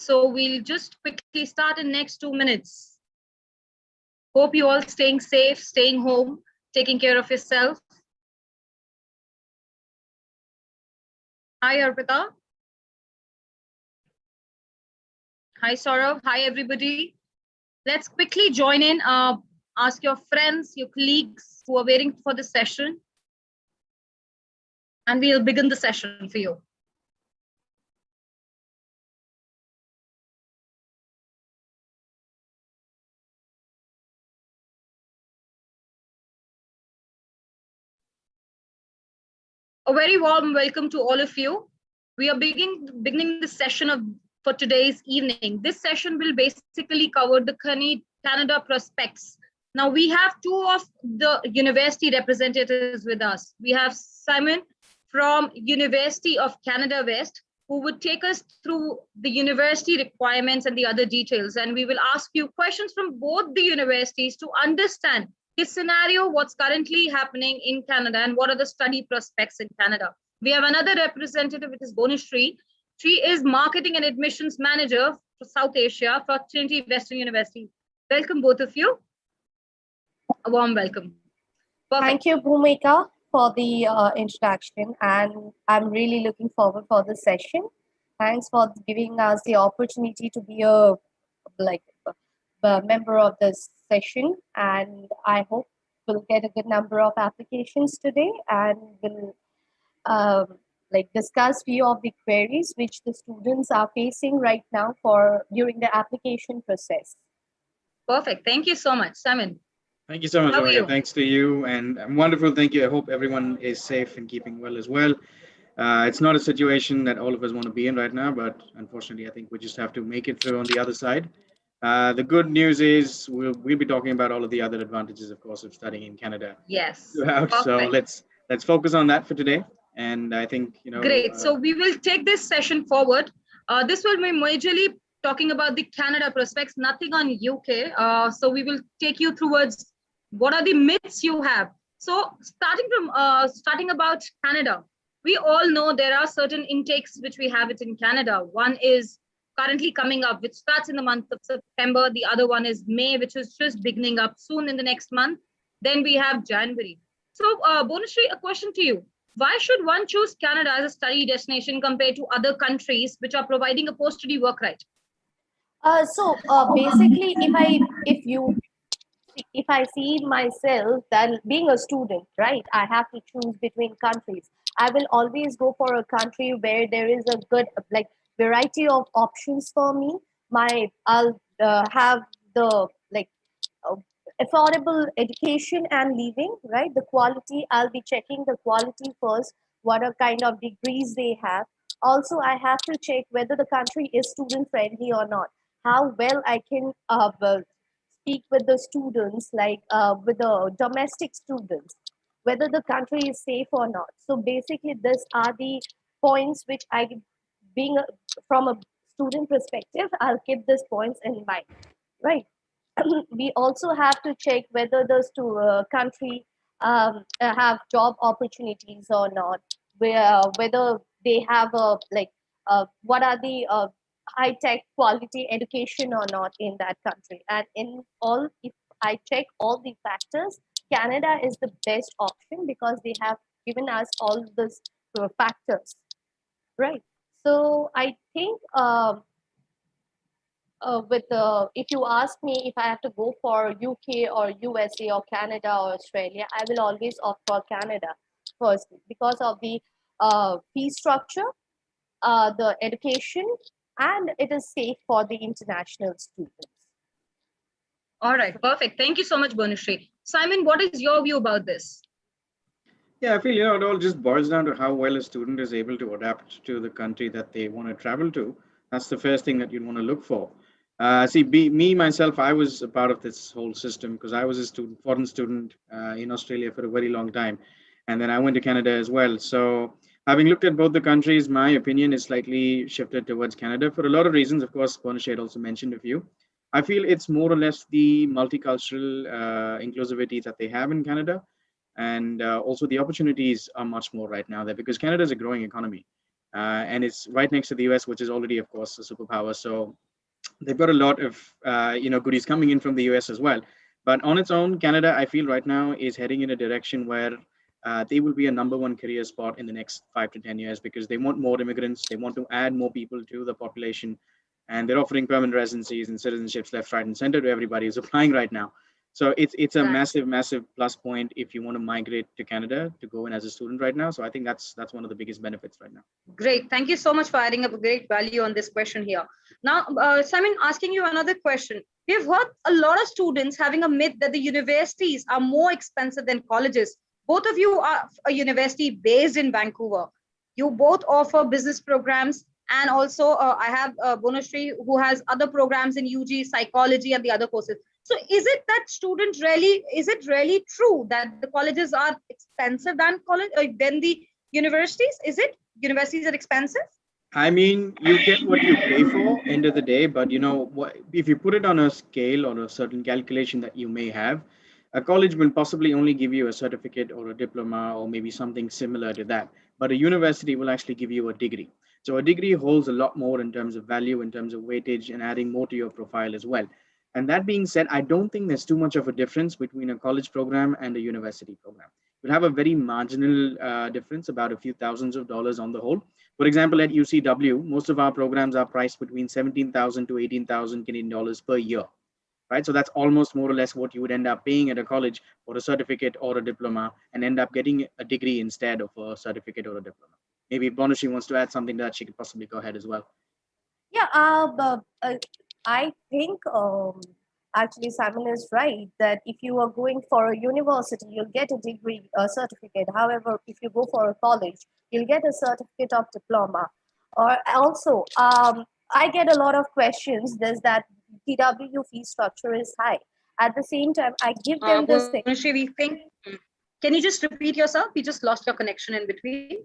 So we'll just quickly start in next 2 minutes. Hope you all staying safe, staying home, taking care of yourself. Hi, Arpita. Hi, Saurav. Hi, everybody. Let's quickly join in. Ask your friends, your colleagues who are waiting for the session. And we'll begin the session for you. A very warm welcome to all of you. We are beginning the session for today's evening. This session will basically cover the Canada prospects. Now we have two of the university representatives with us. We have Simon from University of Canada West, who would take us through the university requirements and the other details. And we will ask you questions from both the universities to understand his scenario, what's currently happening in Canada, and what are the study prospects in Canada. We have another representative, which is Bonushree. She is Marketing and Admissions Manager for South Asia for Trinity Western University. Welcome, both of you. A warm welcome. Perfect. Thank you, Bhumika, for the introduction, and I'm really looking forward for the session. Thanks for giving us the opportunity to be a member of this session, and I hope we'll get a good number of applications today, and we'll discuss few of the queries which the students are facing right now during the application process. Perfect. Thank you so much, Simon. Thank you so much, Rovika. Thanks to you, and wonderful. Thank you. I hope everyone is safe and keeping well as well. It's not a situation that all of us want to be in right now, but unfortunately, I think we just have to make it through on the other side. The good news is we'll be talking about all of the other advantages, of course, of studying in Canada. Yes. So let's focus on that for today. And I think, Great. So we will take this session forward. This will be majorly talking about the Canada prospects, nothing on UK. So we will take you towards what are the myths you have. So starting about Canada, we all know there are certain intakes which we have it in Canada. One is currently coming up, which starts in the month of September. The other one is May, which is just beginning up soon in the next month. Then we have January. So Bonushree, a question to you. Why should one choose Canada as a study destination compared to other countries which are providing a post-study work right? Basically, if I see myself that being a student, right, I have to choose between countries. I will always go for a country where there is a good variety of options for me. I'll have the affordable education and living, right? The quality, I'll be checking the quality first, what are kind of degrees they have. Also, I have to check whether the country is student friendly or not, how well I can speak with the students, with the domestic students, whether the country is safe or not. So basically, these are the points which from a student perspective, I'll keep these points in mind, right? We also have to check whether the country have job opportunities or not, whether they have what are the high-tech quality education or not in that country. And if I check all the factors, Canada is the best option because they have given us all these factors, right? So I think if you ask me if I have to go for UK or USA or Canada or Australia, I will always opt for Canada first because of the fee structure, the education, and it is safe for the international students. All right, perfect. Thank you so much, Bonushree. Simon, what is your view about this? Yeah, I feel, it all just boils down to how well a student is able to adapt to the country that they want to travel to. That's the first thing that you'd want to look for. Myself, I was a part of this whole system because I was a foreign student in Australia for a very long time. And then I went to Canada as well. So having looked at both the countries, my opinion is slightly shifted towards Canada for a lot of reasons. Of course, Bonushree had also mentioned a few. I feel it's more or less the multicultural inclusivity that they have in Canada. And also the opportunities are much more right now there because Canada is a growing economy. and it's right next to the US, which is already, of course, a superpower. So they've got a lot of goodies coming in from the US as well. But on its own, Canada, I feel right now is heading in a direction where they will be a number one career spot in the next 5 to 10 years, because they want more immigrants. They want to add more people to the population, and they're offering permanent residencies and citizenships left, right, and center to everybody who's applying right now. So it's a Right. massive plus point if you want to migrate to Canada to go in as a student right now. So I think that's one of the biggest benefits right now. Great. Thank you so much for adding up a great value on this question here. Now, Simon, asking you another question. We've heard a lot of students having a myth that the universities are more expensive than colleges. Both of you are a university based in Vancouver. You both offer business programs, and also I have Bonushree, who has other programs in UG, psychology, and the other courses. So is it really true that the colleges are expensive than the universities? Is it universities are expensive? I mean, you get what you pay for end of the day, but what, if you put it on a scale or a certain calculation that you may have, a college will possibly only give you a certificate or a diploma or maybe something similar to that. But a university will actually give you a degree. So a degree holds a lot more in terms of value, in terms of weightage, and adding more to your profile as well. And that being said, I don't think there's too much of a difference between a college program and a university program. You'll have a very marginal difference, about a few thousands of dollars on the whole. For example, at UCW, most of our programs are priced between 17,000 to 18,000 Canadian dollars per year, right? So that's almost more or less what you would end up paying at a college for a certificate or a diploma, and end up getting a degree instead of a certificate or a diploma. Maybe if Bonushree wants to add something to that, she could possibly go ahead as well. Yeah, I think actually Simon is right that if you are going for a university, you'll get a degree, a certificate. However, if you go for a college, you'll get a certificate of diploma. Or also, I get a lot of questions. There's that TW fee structure is high. At the same time, I give them this thing. Bonushree, we think. Can you just repeat yourself? We just lost your connection in between.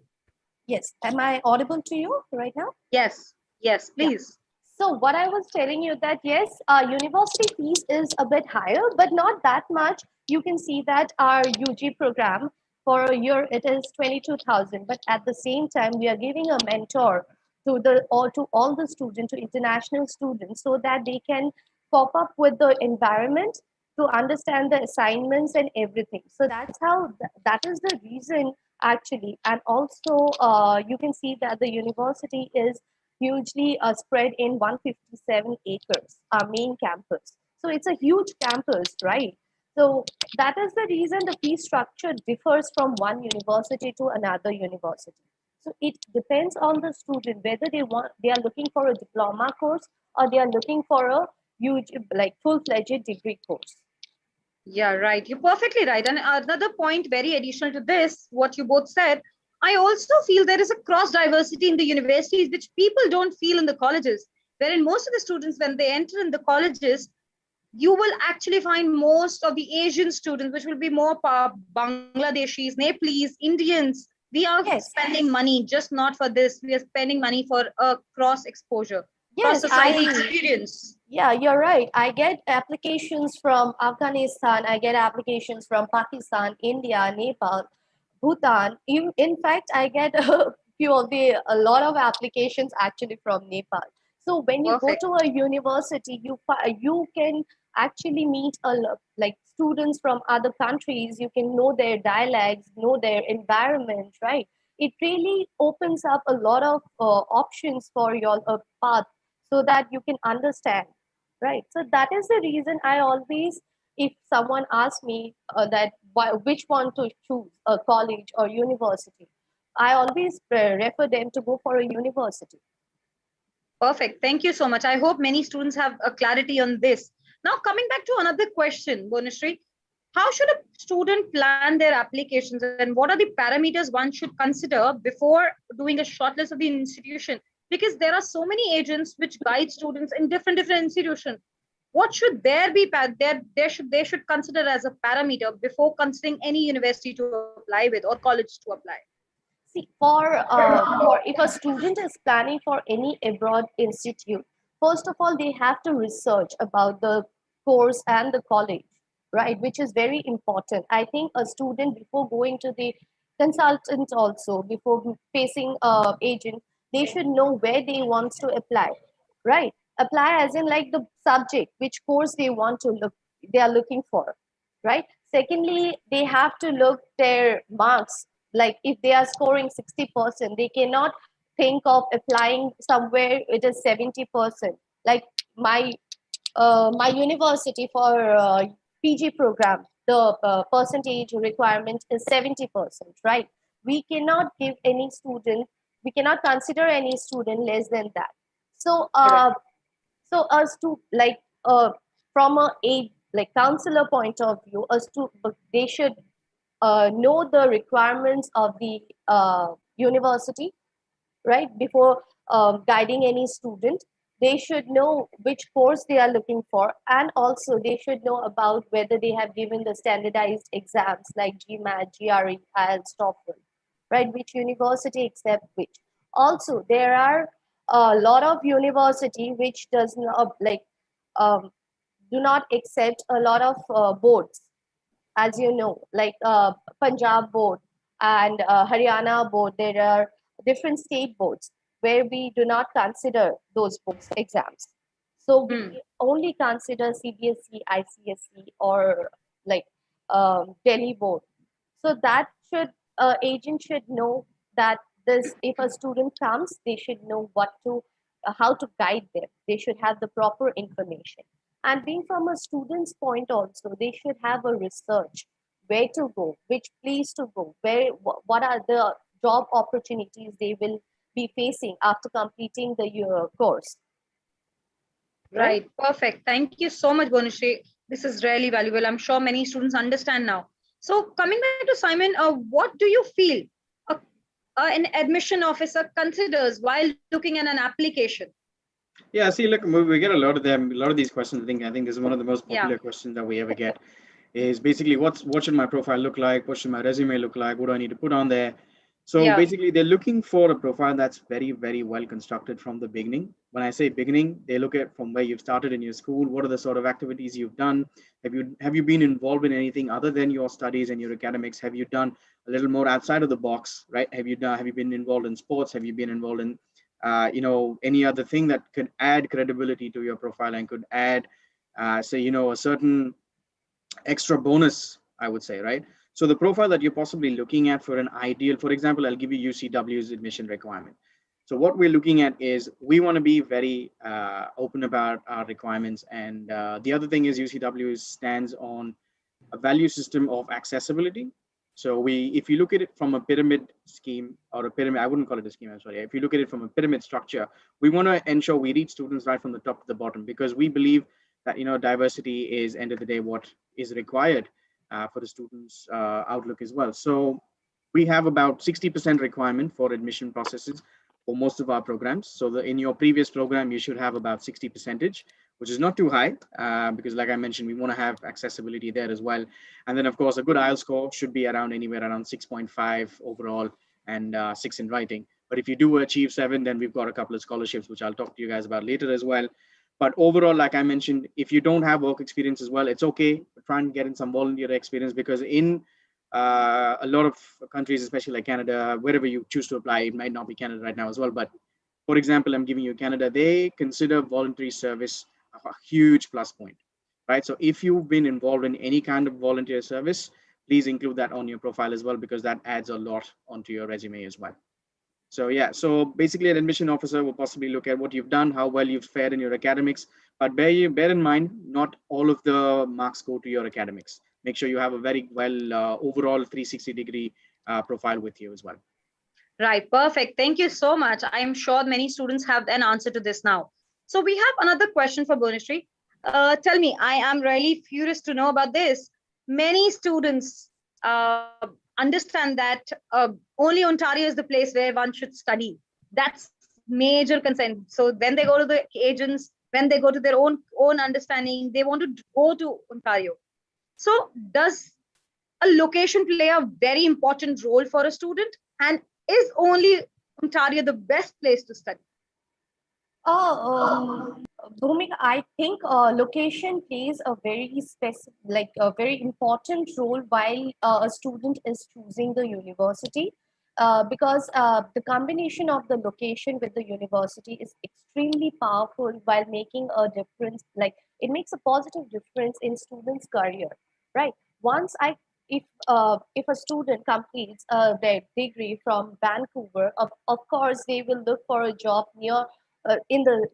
Yes, am I audible to you right now? Yes, yes, please. So what I was telling you that yes, university fees is a bit higher, but not that much. You can see that our UG program for a year, it is 22,000. But at the same time, we are giving a mentor to all the students, to international students, so that they can pop up with the environment to understand the assignments and everything. So that's how, that is the reason actually. And also you can see that the university is hugely spread in 157 acres, our main campus. So it's a huge campus, right? So that is the reason the fee structure differs from one university to another university. So it depends on the student whether they are looking for a diploma course or they are looking for a huge, like full-fledged degree course. Yeah, right. You're perfectly right. And another point, very additional to this, what you both said, I also feel there is a cross diversity in the universities, which people don't feel in the colleges. Wherein most of the students, when they enter in the colleges, you will actually find most of the Asian students, which will be more Bangladeshis, Nepalese, Indians. We are spending money just not for this. We are spending money for a cross exposure, cross society experience. Yeah, you're right. I get applications from Afghanistan. I get applications from Pakistan, India, Nepal, Bhutan. In fact, I get a lot of applications actually from Nepal. So when you go to a university, you can actually meet like students from other countries. You can know their dialects, know their environment, right? It really opens up a lot of options for your path so that you can understand, right? So that is the reason I always, if someone asks me which one to choose, a college or university, I always refer them to go for a university. Perfect. Thank you so much. I hope many students have a clarity on this. Now, coming back to another question, Bonushree, how should a student plan their applications and what are the parameters one should consider before doing a shortlist of the institution? Because there are so many agents which guide students in different institutions. What should they should consider as a parameter before considering any university to apply with or college to apply? See, if a student is planning for any abroad institute, first of all, they have to research about the course and the college, right? Which is very important. I think a student, before going to the consultant also, before facing agent, they should know where they want to apply, right? Apply as in like the subject, which course they are looking for, right? Secondly, they have to look their marks. Like if they are scoring 60%, they cannot think of applying somewhere it is 70%. Like my my university for PG program, the percentage requirement is 70%, right? We cannot give any student, we cannot consider any student less than that. So, so us to like from a like counselor point of view, us to they should know the requirements of the university, right? Before guiding any student, they should know which course they are looking for, and also they should know about whether they have given the standardized exams like GMAT, GRE, IELTS, TOEFL, right? Which university accept which. Also, there are a lot of university which does not um, do not accept a lot of boards, as you know, like Punjab board and Haryana board. There are different state boards where we do not consider those boards exams. So we only consider CBSE, ICSE, or like Delhi board. So that should agent should know that this if a student comes, they should know what to how to guide them. They should have the proper information. And being from a student's point also, they should have a research where to go, which place to go, what are the job opportunities they will be facing after completing the course. Right. Perfect. Thank you so much, Bonishri. This is really valuable. I'm sure many students understand now. So coming back to Simon, what do you feel an admission officer considers while looking at an application? Yeah, see, look, we get a lot of them, a lot of these questions. I think this is one of the most popular questions that we ever get. Is basically what should my profile look like? What should my resume look like? What do I need to put on there? So basically, they're looking for a profile that's very, very well constructed from the beginning. When I say beginning, they look at from where you've started in your school. What are the sort of activities you've done? Have you been involved in anything other than your studies and your academics? Have you done a little more outside of the box, right? Have you been involved in sports? Have you been involved in any other thing that could add credibility to your profile and could add, a certain extra bonus, I would say, right? So the profile that you're possibly looking at for an ideal, for example, I'll give you UCW's admission requirement. So what we're looking at is we want to be very open about our requirements. And the other thing is UCW stands on a value system of accessibility. So if you look at it from a pyramid scheme or a pyramid, I wouldn't call it a scheme, I'm sorry. If you look at it from a pyramid structure, we want to ensure we reach students right from the top to the bottom, because we believe that, diversity is end of the day what is required for the students' outlook as well. So we have about 60% requirement for admission processes for most of our programs. So in your previous program, you should have about 60%, which is not too high because like I mentioned, we want to have accessibility there as well. And then of course, a good IELTS score should be anywhere around 6.5 overall and 6 in writing. But if you do achieve 7, then we've got a couple of scholarships, which I'll talk to you guys about later as well. But overall, like I mentioned, if you don't have work experience as well, it's okay. Try and get in some volunteer experience, because in a lot of countries, especially like Canada, wherever you choose to apply, it might not be Canada right now as well. But for example, I'm giving you Canada, they consider voluntary service a huge plus point, right? So if you've been involved in any kind of volunteer service, please include that on your profile as well, because that adds a lot onto your resume as well. So yeah, so basically an admission officer will possibly look at what you've done, how well you've fared in your academics, but bear in mind, not all of the marks go to your academics. Make sure you have a very well overall 360-degree profile with you as well. Right, perfect. Thank you so much. I am sure many students have an answer to this now. So we have another question for Bonishri. Tell me, I am really curious to know about this. Many students understand that only Ontario is the place where one should study. That's major concern. So when they go to the agents, when they go to their own understanding, they want to go to Ontario. So does a location play a very important role for a student? And is only Ontario the best place to study? Bhumika, I think location plays a very a very important role while a student is choosing the university. because the combination of the location with the university is extremely powerful while making a difference. Like it makes a positive difference in students' career, right? Once I if a student completes their degree from Vancouver, of course they will look for a job near in the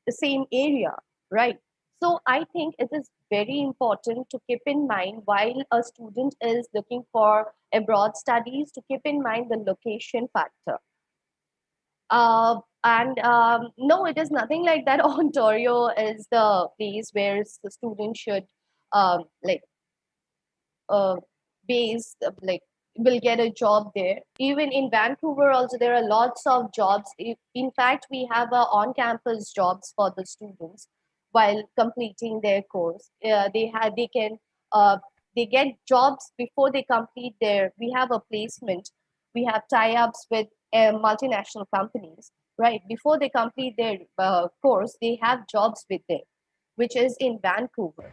same area, right? So I think it is very important to keep in mind while a student is looking for abroad studies to keep in mind the location factor. And no, it is nothing like that. Ontario is the place where the student should like uh, base like will get a job there. Even in Vancouver, also there are lots of jobs. In fact, we have on-campus jobs for the students while completing their course. They can uh, they get jobs before they complete their. We have a placement. We have tie-ups with multinational companies. Right before they complete their course, they have jobs with them, which is in Vancouver.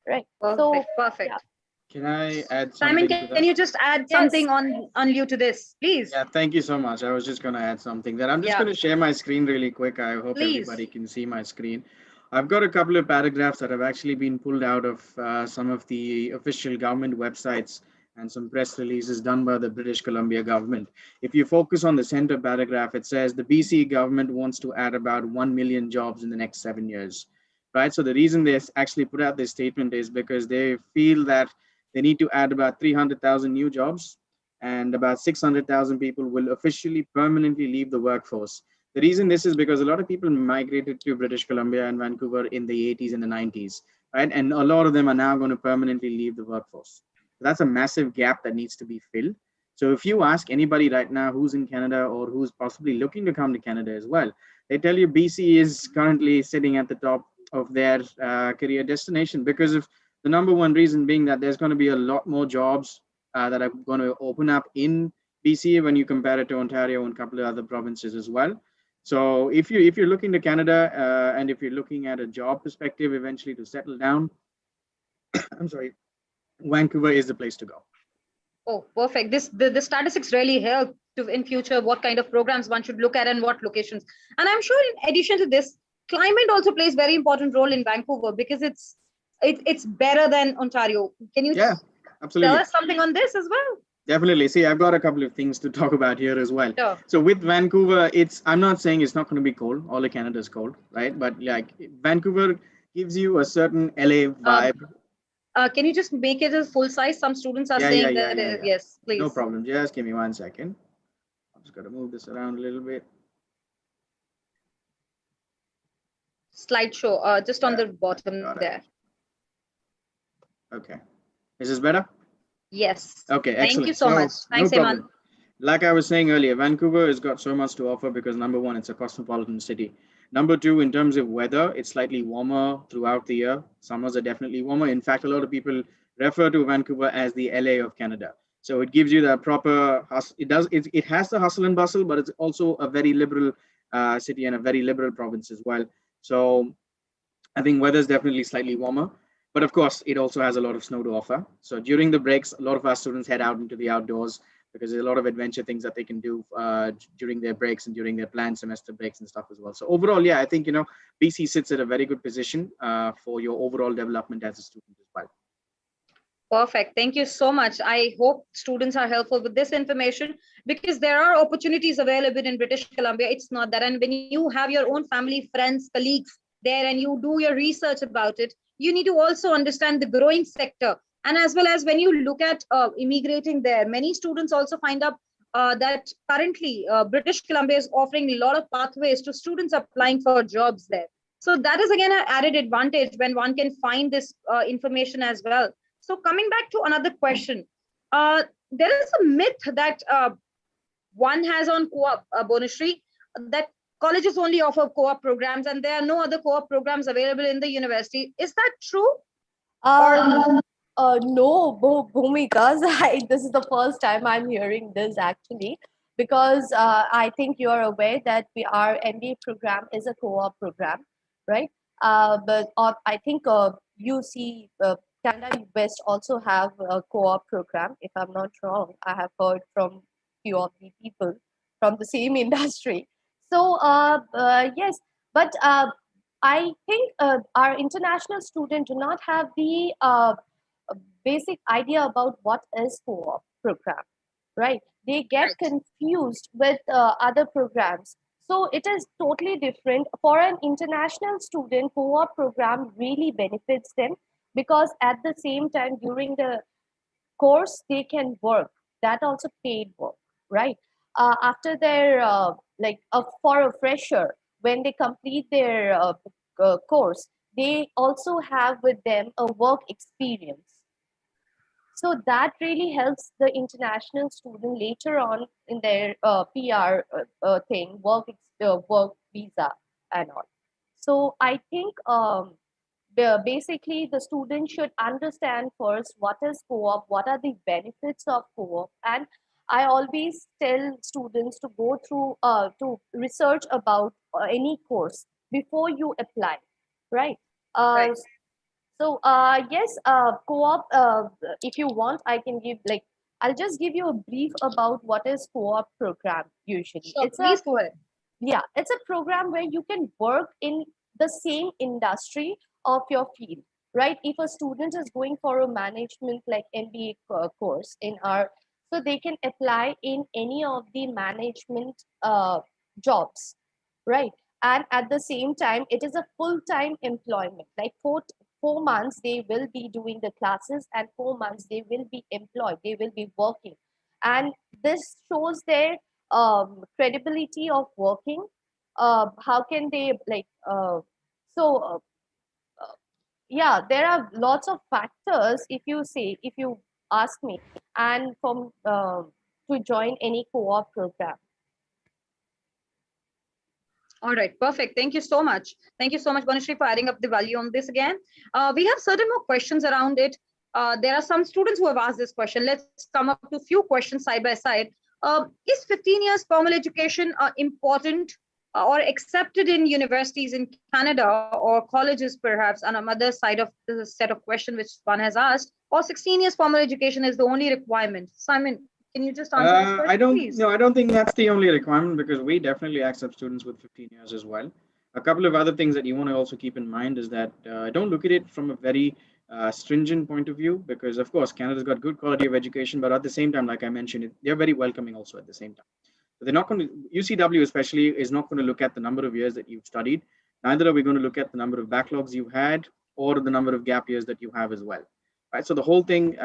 Right. So Perfect, yeah. perfect. Can I add Simon, something to can that? you just add something Yes. on you to this, please? Yeah, thank you so much. I was just going to add something that I'm just Yeah, going to share my screen really quick. I hope please. everybody can see my screen. I've got a couple of paragraphs that have actually been pulled out of some of the official government websites and some press releases done by the British Columbia government. If you focus on the center paragraph, it says the BC government wants to add about 1 million jobs in the next 7 years, right? So the reason they actually put out this statement is because they feel that they need to add about 300,000 new jobs, and about 600,000 people will officially permanently leave the workforce. The reason this is because a lot of people migrated to British Columbia and Vancouver in the 80s and the 90s, right? And a lot of them are now going to permanently leave the workforce. So that's a massive gap that needs to be filled. So if you ask anybody right now who's in Canada or who's possibly looking to come to Canada as well, they tell you BC is currently sitting at the top of their career destination because of the number one reason being that there's going to be a lot more jobs that are going to open up in BC when you compare it to Ontario and a couple of other provinces as well. So if you're looking to Canada and if you're looking at a job perspective, eventually to settle down, I'm sorry, Vancouver is the place to go. Oh, perfect. The statistics really help to in future what kind of programs one should look at and what locations. And I'm sure in addition to this, climate also plays very important role in Vancouver because it's better than Ontario. Can you Yeah, tell absolutely. us something on this as well? Definitely. See, I've got a couple of things to talk about here as well. Sure. So with Vancouver, I'm not saying it's not going to be cold. All of Canada is cold, right? But like Vancouver gives you a certain LA Um, vibe. can you just make it a full size? Some students are Yeah, yeah, saying yeah, that, yeah, yeah. yes, No please. problem. Just give me 1 second. I'm just going to move this around a little bit. Slideshow, just on Yeah, the I bottom got it. there. Okay. Is this better? Yes. Okay, Thank you excellent. so So much. no Thanks, Eman. problem. Like I was saying earlier, Vancouver has got so much to offer because number one, it's a cosmopolitan city. Number two, in terms of weather, it's slightly warmer throughout the year. Summers are definitely warmer. In fact, a lot of people refer to Vancouver as the LA of Canada. So it gives you that proper it has the hustle and bustle, but it's also a very liberal city and a very liberal province as well. So I think weather is definitely slightly warmer, but of course, it also has a lot of snow to offer. So during the breaks, a lot of our students head out into the outdoors because there's a lot of adventure things that they can do during their breaks and during their planned semester breaks and stuff as well. So overall, yeah, I think BC sits at a very good position for your overall development as a student as well. Perfect. Thank you so much. I hope students are helpful with this information because there are opportunities available in British Columbia. It's not that. And when you have your own family, friends, colleagues there and you do your research about it, you need to also understand the growing sector. And as well as when you look at immigrating there, many students also find out that currently British Columbia is offering a lot of pathways to students applying for jobs there. So that is again an added advantage when one can find this information as well. So coming back to another question, there is a myth that one has on co-op Bonushree that colleges only offer co-op programs and there are no other co-op programs available in the university. Is that true? No, Bhumika, this is the first time I'm hearing this actually, because I think you are aware that our MBA program is a co-op program, right? But I think UC Canada West also have a co-op program. If I'm not wrong, I have heard from few of the people from the same industry. So yes, but I think our international students do not have the basic idea about what is co-op program, right? They get Right. confused with other programs. So it is totally different. For an international student, co-op program really benefits them because at the same time during the course they can work, that also paid work, right? After their for a fresher, when they complete their course, they also have with them a work experience. So that really helps the international student later on in their PR thing, work visa and all. So I think basically the student should understand first what is co-op, what are the benefits of co-op, and I always tell students to go through to research about any course before you apply, right? uh, Right. so yes, co-op. If you want, I can give like I'll just give you a brief about what is co-op program. Usually, Sure. Please go ahead. it's a program where you can work in the same industry of your field, right? If a student is going for a management like MBA course in our, so they can apply in any of the management jobs, right? And at the same time it is a full-time employment, like 4 months they will be doing the classes and 4 months they will be employed, they will be working. And this shows their credibility of working. How can they so yeah, there are lots of factors if you say, if you ask me, and from to join any co-op program. All right, perfect. Thank you so much. Thank you so much, Banushree, for adding up the value on this again. We have certain more questions around it. There are some students who have asked this question. Let's come up to a few questions side by side. Is 15 years formal education important or accepted in universities in Canada or colleges, perhaps, on another side of the set of questions which one has asked, or 16 years formal education is the only requirement? Simon, can you just answer this I question, don't please? no, I don't think that's the only requirement because we definitely accept students with 15 years as well. A couple of other things that you want to also keep in mind is that don't look at it from a very stringent point of view because, of course, Canada's got good quality of education, but at the same time, like I mentioned, they're very welcoming also at the same time. So they're not going to, UCW especially is not going to look at the number of years that you've studied. Neither are we going to look at the number of backlogs you had or the number of gap years that you have as well. Right. So the whole thing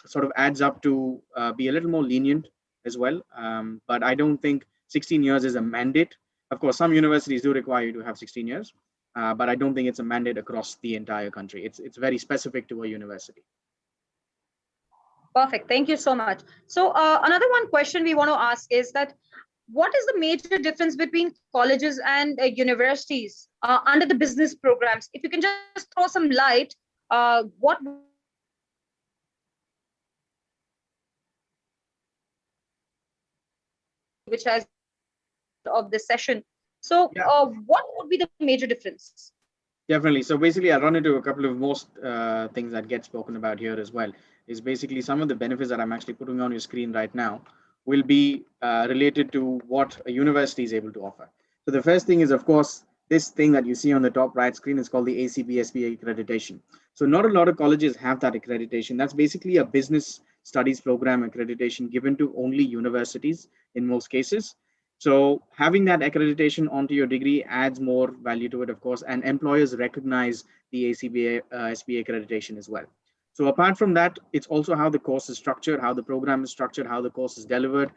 sort of adds up to be a little more lenient as well. But I don't think 16 years is a mandate. Of course, some universities do require you to have 16 years, but I don't think it's a mandate across the entire country. It's very specific to a university. Perfect. Thank you so much. So another one question we want to ask is that what is the major difference between colleges and universities under the business programs? If you can just throw some light, what which has of this session. So Yeah, what would be the major difference? definitely. So basically, I'll run into a couple of most things that get spoken about here as well. Is basically some of the benefits that I'm actually putting on your screen right now will be related to what a university is able to offer. So the first thing is, of course, this thing that you see on the top right screen is called the ACB-SBA accreditation. So not a lot of colleges have that accreditation. That's basically a business studies program accreditation given to only universities in most cases. So having that accreditation onto your degree adds more value to it, of course, and employers recognize the ACBA SBA accreditation as well. So apart from that, it's also how the course is structured, how the program is structured, how the course is delivered,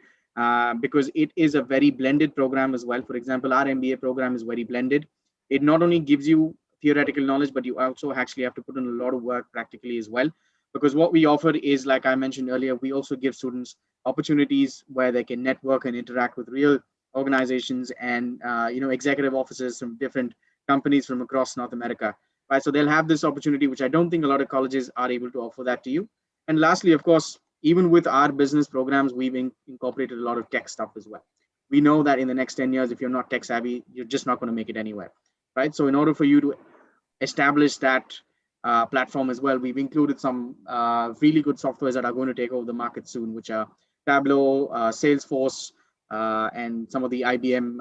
because it is a very blended program as well. For example, our MBA program is very blended. It not only gives you theoretical knowledge, but you also actually have to put in a lot of work practically as well. Because what we offer is, like I mentioned earlier, we also give students opportunities where they can network and interact with real organizations and executive officers from different companies from across North America, right? So they'll have this opportunity, which I don't think a lot of colleges are able to offer that to you. And lastly, of course, even with our business programs, we've incorporated a lot of tech stuff as well. We know that in the next 10 years, if you're not tech savvy, you're just not going to make it anywhere, right? So in order for you to establish that platform as well, we've included some really good softwares that are going to take over the market soon, which are Tableau, Salesforce, and some of the IBM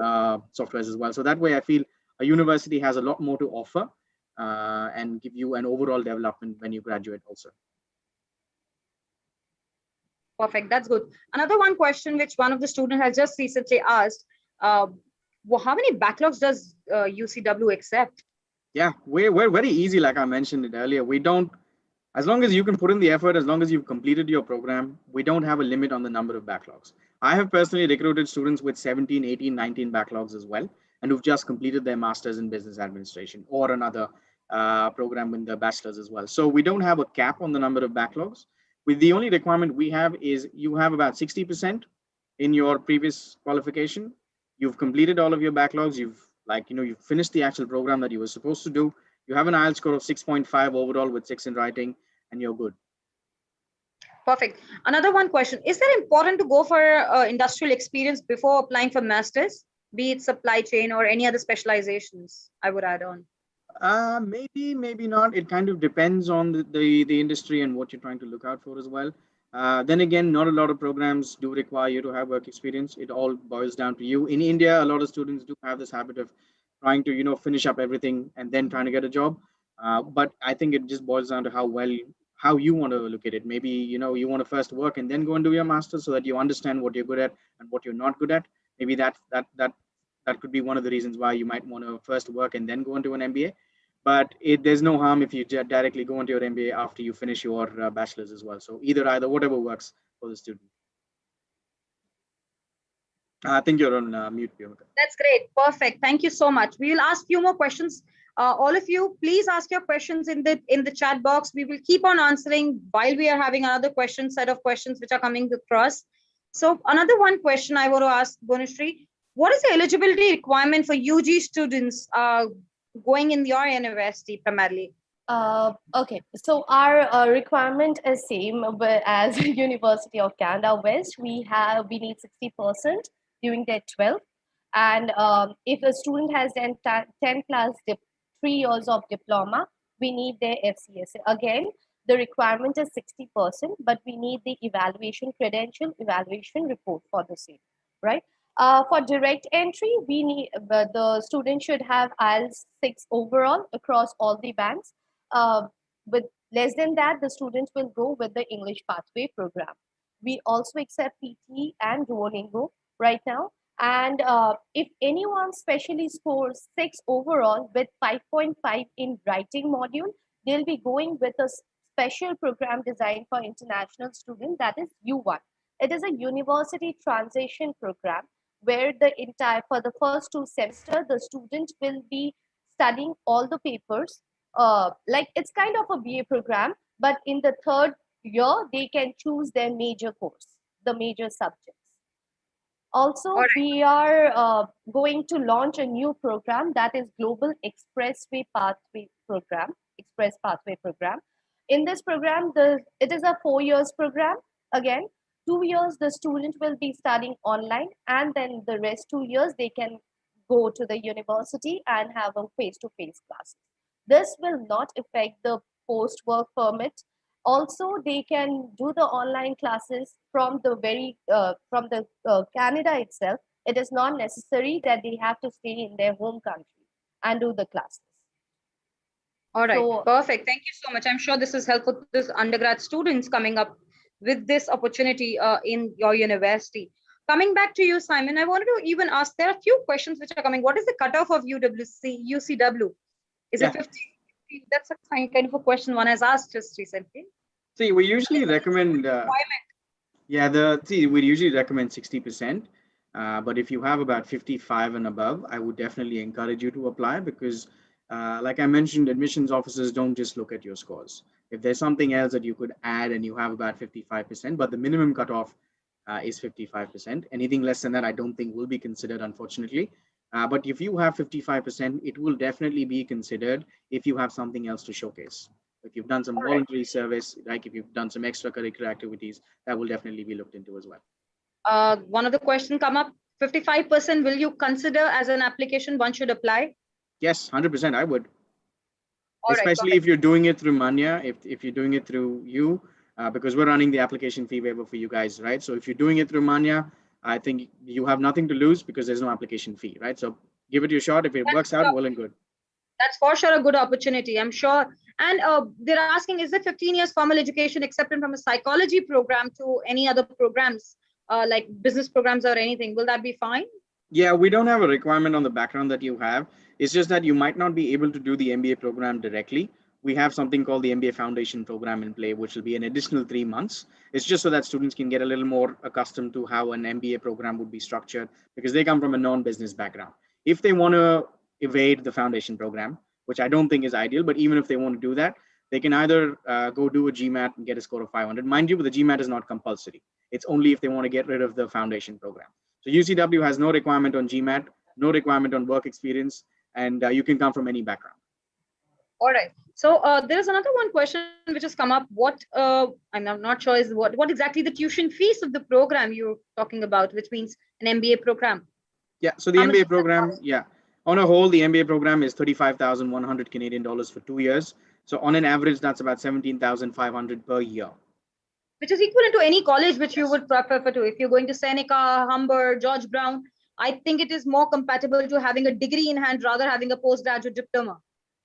softwares as well. So that way, I feel a university has a lot more to offer and give you an overall development when you graduate also. Perfect. That's good. Another one question which one of the students has just recently asked, how many backlogs does UCW accept? Yeah, we're very easy, like I mentioned it earlier. We don't, as long as you can put in the effort, as long as you've completed your program, we don't have a limit on the number of backlogs. I have personally recruited students with 17, 18, 19 backlogs as well, and who've just completed their master's in business administration or another program in the bachelor's as well. So we don't have a cap on the number of backlogs. With the only requirement we have is you have about 60% in your previous qualification. You've completed all of your backlogs. You've you've finished the actual program that you were supposed to do. You have an IELTS score of 6.5 overall with 6 in writing, and you're good. Perfect. Another one question: is it important to go for industrial experience before applying for masters, be it supply chain or any other specializations? I would add on. Maybe not. It kind of depends on the industry and what you're trying to look out for as well. Then again, not a lot of programs do require you to have work experience. It all boils down to you. In India, a lot of students do have this habit of trying to finish up everything and then trying to get a job. But I think it just boils down to how you want to look at it. Maybe you want to first work and then go and do your master's so that you understand what you're good at and what you're not good at. Maybe that could be one of the reasons why you might want to first work and then go into an MBA. But there's no harm if you directly go into your MBA after you finish your bachelor's as well. So either, whatever works for the student. I think you're on mute, Vyomika. That's great. Perfect. Thank you so much. We will ask few more questions. All of you, please ask your questions in the chat box. We will keep on answering while we are having another set of questions which are coming across. So another one question I want to ask Bonushree, what is the eligibility requirement for UG students going in your university primarily? Okay, so our requirement is same as University of Canada West. We need 60% during their 12th, and if a student has 10 plus 3 years of diploma, we need their FCSA. Again, the requirement is 60%, but we need the credential evaluation report for the same, right? For direct entry, we need the student should have IELTS 6 overall across all the bands. With less than that, the students will go with the English Pathway program. We also accept PT and Duolingo right now. And if anyone specially scores 6 overall with 5.5 in writing module, they'll be going with a special program designed for international students, that is U1. It is a university transition program where for the first 2 semesters, the student will be studying all the papers. Like it's kind of a BA program, but in the 3rd year, they can choose their major course, the major subjects. Also, we are going to launch a new program that is Global Express Pathway Program. In this program, it is a 4 years program. Again, 2 years, the student will be studying online, and then the rest 2 years, they can go to the university and have a face-to-face classes. This will not affect the post-work permit. Also, they can do the online classes from Canada itself. It is not necessary that they have to stay in their home country and do the classes. All right, so, perfect. Thank you so much. I'm sure this is helpful to this undergrad students coming up with this opportunity in your university. Coming back to you, Simon, I wanted to even ask, there are a few questions which are coming. What is the cutoff of UCW? Is it 50? That's a kind of a question one has asked just recently. See, we usually recommend, we usually recommend 60%. But if you have about 55 and above, I would definitely encourage you to apply because like I mentioned, admissions officers don't just look at your scores. If there's something else that you could add and you have about 55%, but the minimum cutoff is 55%. Anything less than that, I don't think will be considered, unfortunately. But if you have 55%, it will definitely be considered if you have something else to showcase. If you've done some voluntary service, like if you've done some extracurricular activities, that will definitely be looked into as well. One of the questions come up, 55%, will you consider as an application one should apply? Yes, 100%, I would. Especially if you're doing it through Manya, if you're doing it through you, because we're running the application fee waiver for you guys, right? So if you're doing it through Manya, I think you have nothing to lose because there's no application fee, right? So give it your shot. If it works out, well and good. That's for sure a good opportunity, I'm sure. And they're asking, is it 15 years formal education accepted from a psychology program to any other programs, like business programs or anything? Will that be fine? Yeah, we don't have a requirement on the background that you have. It's just that you might not be able to do the MBA program directly. We have something called the MBA Foundation program in play, which will be an additional 3 months. It's just so that students can get a little more accustomed to how an MBA program would be structured because they come from a non-business background. If they want to evade the foundation program, which I don't think is ideal, but even if they want to do that, they can either go do a GMAT and get a score of 500. Mind you, but the GMAT is not compulsory. It's only if they want to get rid of the foundation program. So UCW has no requirement on GMAT, no requirement on work experience, and you can come from any background. All right. So there's another one question which has come up. What I'm not sure is what exactly the tuition fees of the program you're talking about, which means an MBA program. Yeah. So the MBA program, yeah, on a whole, the MBA program is 35,100 Canadian dollars for 2 years. So on an average, that's about 17,500 per year. Which is equivalent to any college which you would prefer to. If you're going to Seneca, Humber, George Brown, I think it is more compatible to having a degree in hand rather having a postgraduate diploma.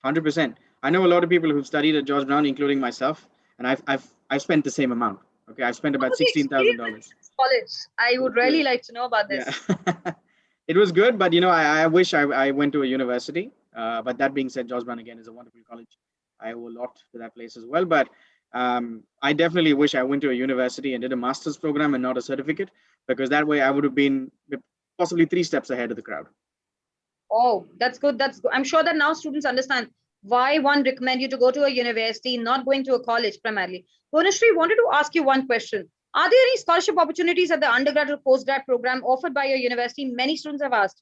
100%. I know a lot of people who've studied at George Brown, including myself, and I've spent the same amount. Okay, I've spent about $16,000. College. I would really like to know about this. Yeah. It was good, but I wish I went to a university. But that being said, George Brown again is a wonderful college. I owe a lot to that place as well. But I definitely wish I went to a university and did a master's program and not a certificate, because that way I would have been possibly 3 steps ahead of the crowd. Oh, that's good. That's good. I'm sure that now students understand why one recommend you to go to a university, not going to a college primarily. Bhuvneshri, wanted to ask you one question. Are there any scholarship opportunities at the undergrad or postgrad program offered by your university? Many students have asked.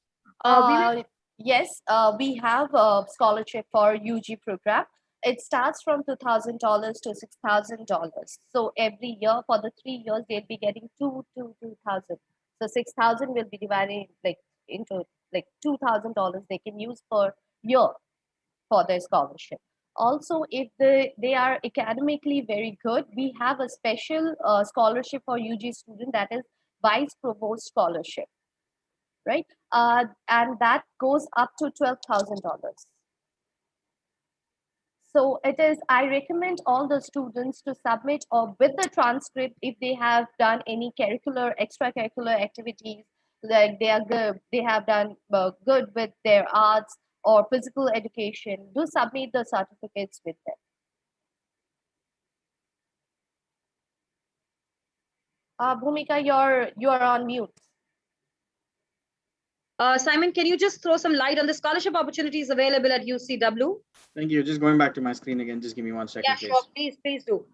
Yes, we have a scholarship for UG program. It starts from $2,000 to $6,000. So every year for the 3 years, they'll be getting 2,000. So 6,000 will be divided into $2,000 they can use per year for their scholarship. Also, if they are academically very good, we have a special scholarship for UG student, that is Vice Provost Scholarship, right? And that goes up to $12,000. So it is, I recommend all the students to submit or with the transcript if they have done any extracurricular activities, like they have done good with their arts or physical education, do submit the certificates with them. Bhumika, you're on mute. Simon, can you just throw some light on the scholarship opportunities available at UCW? Thank you. Just going back to my screen again. Just give me 1 second, yeah, please. Sure. Please do.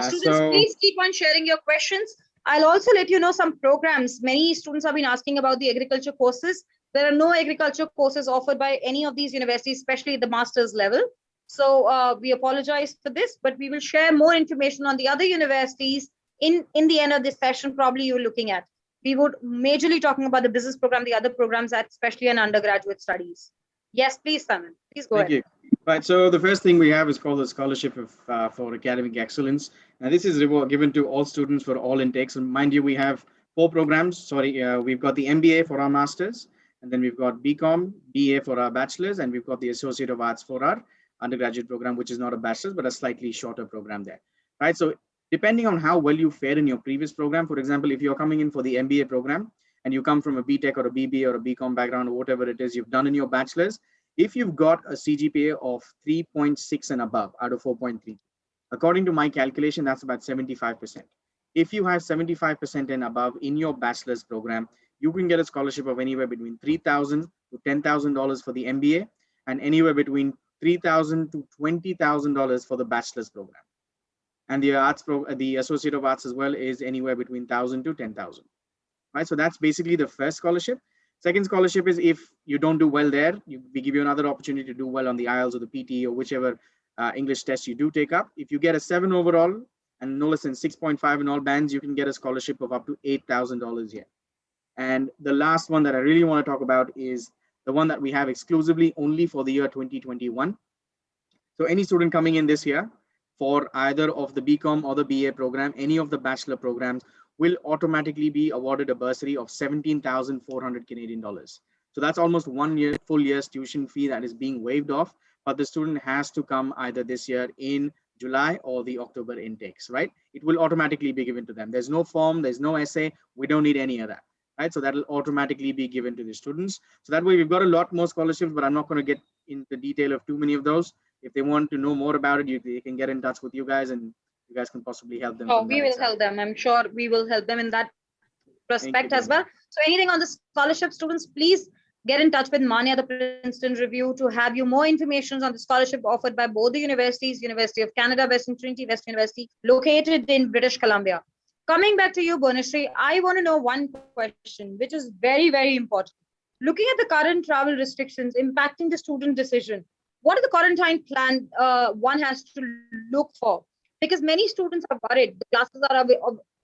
Students, please keep on sharing your questions. I'll also let you know some programs. Many students have been asking about the agriculture courses. There are no agriculture courses offered by any of these universities, especially at the master's level. So we apologize for this, but we will share more information on the other universities in the end of this session. Probably you're looking at. We would majorly talking about the business program, the other programs, especially in undergraduate studies. Yes, please, Simon. Please go ahead. Thank you. Right. So the first thing we have is called the Scholarship for Academic Excellence. Now, this is given to all students for all intakes. And mind you, we have 4 programs. We've got the MBA for our masters, and then we've got BCom, BA for our bachelors, and we've got the Associate of Arts for our undergraduate program, which is not a bachelor's, but a slightly shorter program there. Right. So depending on how well you fared in your previous program, for example, if you're coming in for the MBA program and you come from a BTech or a BBA or a BCom background or whatever it is you've done in your bachelor's, if you've got a CGPA of 3.6 and above out of 4.3, according to my calculation, that's about 75%. If you have 75% and above in your bachelor's program, you can get a scholarship of anywhere between $3,000 to $10,000 for the MBA and anywhere between $3,000 to $20,000 for the bachelor's program. And the Associate of Arts as well is anywhere between 1,000 to 10,000. Right, so that's basically the first scholarship. Second scholarship is if you don't do well there, we give you another opportunity to do well on the IELTS or the PT or whichever English test you do take up. If you get a 7 overall and no less than 6.5 in all bands, you can get a scholarship of up to $8,000 here. And the last one that I really want to talk about is the one that we have exclusively only for the year 2021. So any student coming in this year, for either of the BCom or the BA program, any of the bachelor programs will automatically be awarded a bursary of 17,400 Canadian dollars. So that's almost 1 year, full year's tuition fee that is being waived off, but the student has to come either this year in July or the October intakes, right? It will automatically be given to them. There's no form, there's no essay. We don't need any of that, right? So that will automatically be given to the students. So that way we've got a lot more scholarships, but I'm not going to get into detail of too many of those. If they want to know more about it, they can get in touch with you guys and you guys can possibly help them. Oh, we will help them. I'm sure we will help them in that prospect as well. So anything on the scholarship, students, please get in touch with Manya, the Princeton Review, to have you more information on the scholarship offered by both the universities, University of Canada, Western Trinity, West University, located in British Columbia. Coming back to you, Bhuvneshri, I want to know one question, which is very, very important. Looking at the current travel restrictions impacting the student decision, what are the quarantine plan one has to look for? Because many students are worried. The classes are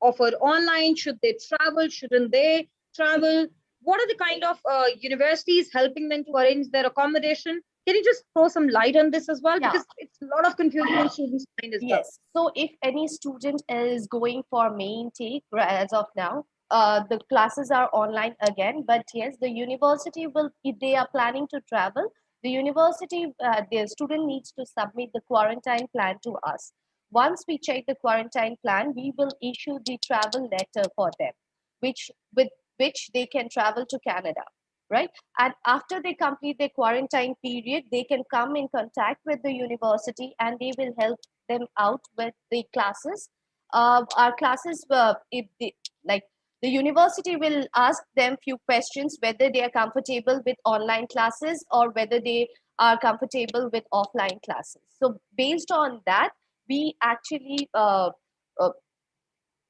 offered online. Should they travel? Shouldn't they travel? What are the kind of universities helping them to arrange their accommodation? Can you just throw some light on this as well? Yeah. Because it's a lot of confusion in students' mind as well. Yes. So if any student is going for main take as of now, the classes are online again. But yes, the university will, if they are planning to travel, the university, the student needs to submit the quarantine plan to us. Once we check the quarantine plan, we will issue the travel letter for them, with which they can travel to Canada, right? And after they complete their quarantine period, they can come in contact with the university and they will help them out with the classes. Our classes, if they, like, the university will ask them few questions, whether they are comfortable with online classes or whether they are comfortable with offline classes. So based on that, we actually guide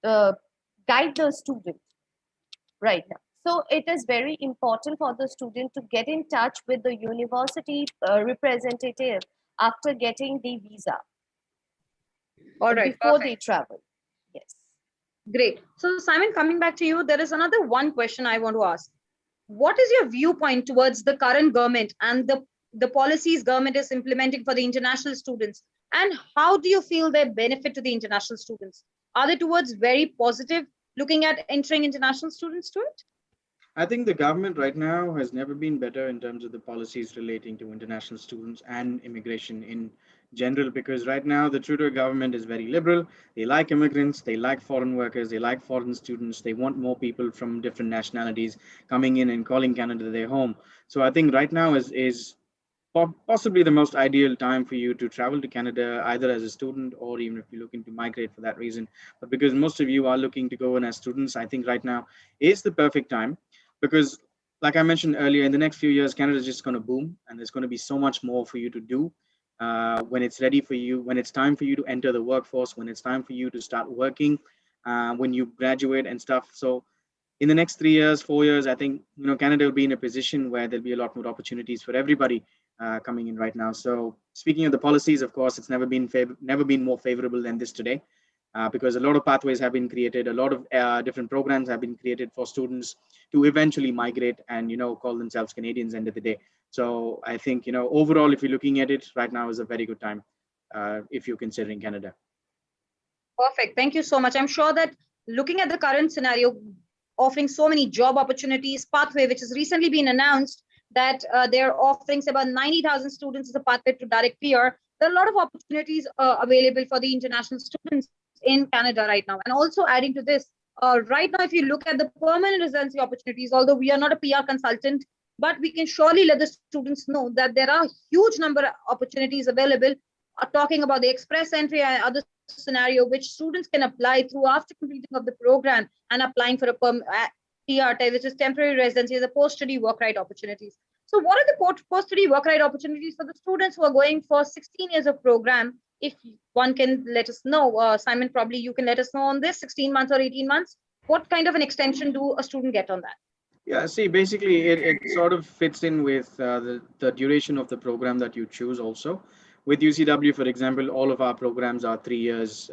the student right now. So it is very important for the student to get in touch with the university representative after getting the visa. All right. Before they travel. Yes. Great. So Simon, coming back to you, there is another one question I want to ask. What is your viewpoint towards the current government and the policies government is implementing for the international students? And how do you feel they benefit to the international students? Are they towards very positive, looking at entering international students to it? I think the government right now has never been better in terms of the policies relating to international students and immigration in general, because right now the Trudeau government is very liberal. They like immigrants, they like foreign workers, they like foreign students. They want more people from different nationalities coming in and calling Canada their home. So I think right now is possibly the most ideal time for you to travel to Canada, either as a student or even if you're looking to migrate for that reason. But because most of you are looking to go in as students, I think right now is the perfect time, because like I mentioned earlier, in the next few years, Canada is just going to boom and there's going to be so much more for you to do when it's ready for you, when it's time for you to enter the workforce, when it's time for you to start working, when you graduate and stuff. So in the next 3 years, 4 years, I think Canada will be in a position where there'll be a lot more opportunities for everybody coming in right now. So speaking of the policies, of course, it's never been more favorable than this today, because a lot of pathways have been created, a lot of different programs have been created for students to eventually migrate and call themselves Canadians end of the day. So I think overall, if you're looking at it right now, is a very good time if you're considering Canada. Perfect. Thank you so much. I'm sure that looking at the current scenario, offering so many job opportunities, pathway, which has recently been announced that they're offering about 90,000 students as a pathway to direct PR. There are a lot of opportunities available for the international students in Canada right now. And also adding to this, right now, if you look at the permanent residency opportunities, although we are not a PR consultant, but we can surely let the students know that there are a huge number of opportunities available, talking about the express entry and other scenario which students can apply through after completing of the program and applying for a PR, which is temporary residency, as a post-study work right opportunities. So what are the post-study work right opportunities for the students who are going for 16 years of program? If one can let us know, Simon, probably you can let us know on this, 16 months or 18 months, what kind of an extension do a student get on that? Yeah, see, basically it sort of fits in with the duration of the program that you choose also. With UCW, for example, all of our programs are 3 years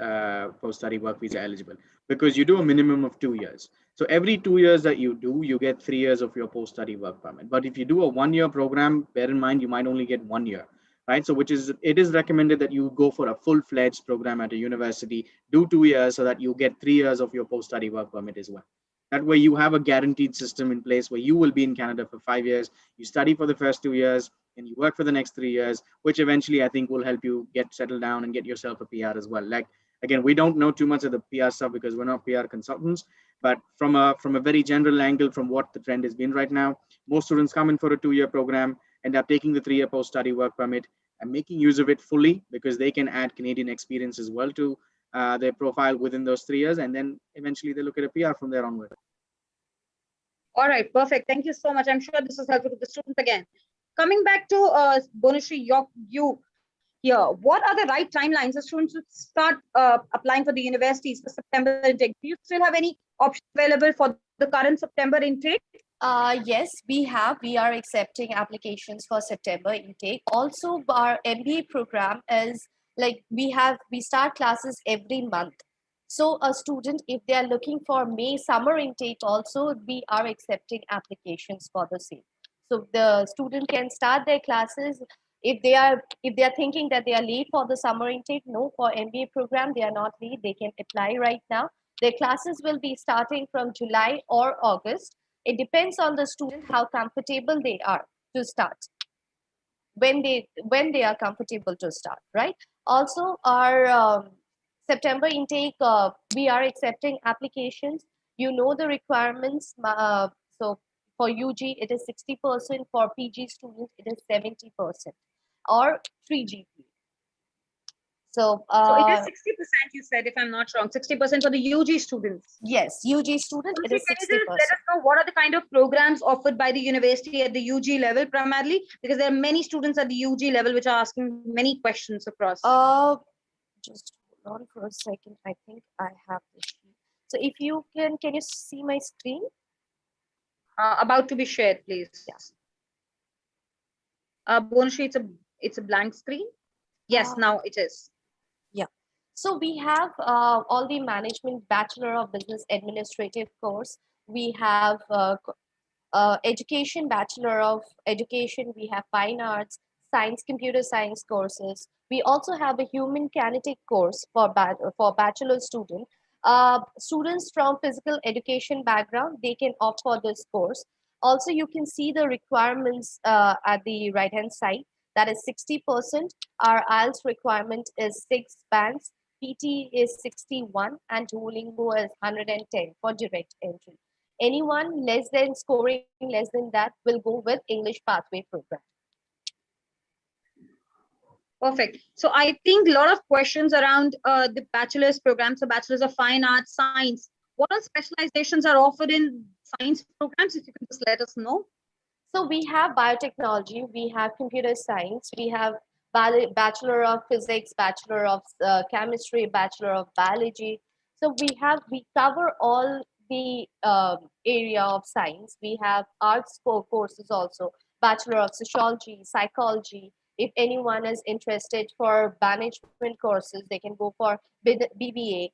post-study work visa eligible, because you do a minimum of 2 years. So every 2 years that you do, you get 3 years of your post-study work permit. But if you do a 1 year program, bear in mind, you might only get 1 year. right? So it is recommended that you go for a full-fledged program at a university, do 2 years so that you get 3 years of your post-study work permit as well. That way you have a guaranteed system in place where you will be in Canada for 5 years, you study for the first 2 years, and you work for the next 3 years, which eventually I think will help you get settled down and get yourself a PR as well. Like, again, we don't know too much of the PR stuff because we're not PR consultants, but from a very general angle, from what the trend has been right now, most students come in for a 2-year program, end up taking the 3-year post-study work permit and making use of it fully because they can add Canadian experience as well to their profile within those 3 years, and then eventually they look at a PR from there onward. All right, perfect. Thank you so much. I'm sure this is helpful to the students again. Coming back to Bonushree, you here, what are the right timelines for students to start applying for the universities for September intake? Do you still have any options available for the current September intake? Yes, we have. We are accepting applications for September intake. Also, our MBA program is like we start classes every month. So a student, if they are looking for May summer intake, also we are accepting applications for the same. So the student can start their classes if they are thinking that they are late for the summer intake. No, for MBA program they are not late. They can apply right now. Their classes will be starting from July or August. It depends on the student how comfortable they are to start, when they are comfortable to start, right? Also, our September intake, we are accepting applications. You know the requirements. So for UG, it is 60%. For PG students, it is 70%, or 3GP. So it is 60%, you said, if I'm not wrong, 60% for the UG students. Yes, UG student, it is 60%. Can you let us know what are the kind of programs offered by the university at the UG level primarily? Because there are many students at the UG level which are asking many questions across. Just hold on for a second. I think I have the sheet. So if you can you see my screen? About to be shared, please. Yeah. Bonushree, it's a blank screen. Yes, now it is. Yeah. So we have all the management Bachelor of Business Administrative course. We have education Bachelor of Education. We have fine arts, science, computer science courses. We also have a human kinetic course for bachelor student. Students from physical education background, they can opt for this course. Also, you can see the requirements at the right hand side. That is 60%. Our IELTS requirement is 6 bands. PT is 61 and Duolingo is 110 for direct entry. Anyone scoring less than that will go with English Pathway program. Perfect. So I think a lot of questions around the bachelor's program. So bachelor's of fine arts, science. What are specializations are offered in science programs? If you can just let us know. So we have biotechnology, we have computer science, we have Bachelor of Physics, Bachelor of Chemistry, Bachelor of Biology. So we cover all the area of science. We have arts courses also, Bachelor of Sociology, Psychology. If anyone is interested for management courses, they can go for BBA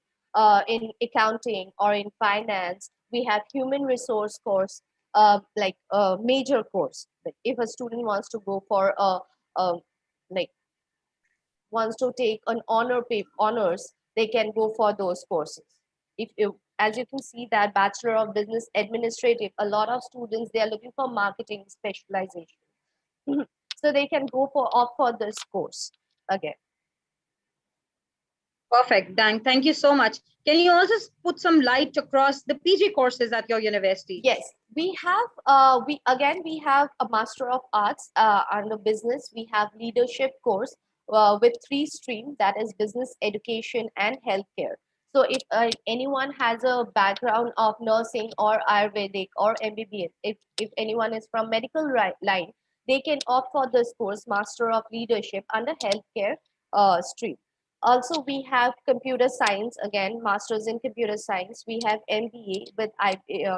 in accounting or in finance. We have human resource course, like a major course. Like if a student wants to go for wants to take an honors, they can go for those courses. As you can see, that Bachelor of Business Administrative, a lot of students, they are looking for marketing specialization. So they can opt for this course again. Perfect, Dan. Thank you so much. Can you also put some light across the PG courses at your university? Yes, we have. We have a Master of Arts under business. We have leadership course with 3 streams, that is business, education, and healthcare. So if anyone has a background of nursing or Ayurvedic or MBBS, if anyone is from medical line, they can opt for this course, Master of Leadership, under healthcare stream. Also, we have computer science, again, Masters in Computer Science. We have MBA with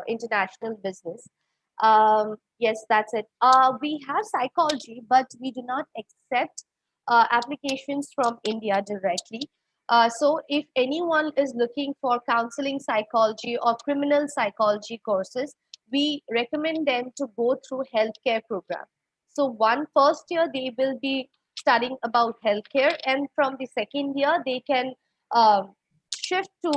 International Business. Yes, that's it. We have psychology, but we do not accept applications from India directly. So if anyone is looking for counseling psychology or criminal psychology courses, we recommend them to go through healthcare program. So first year, they will be studying about healthcare, and from the second year they can shift to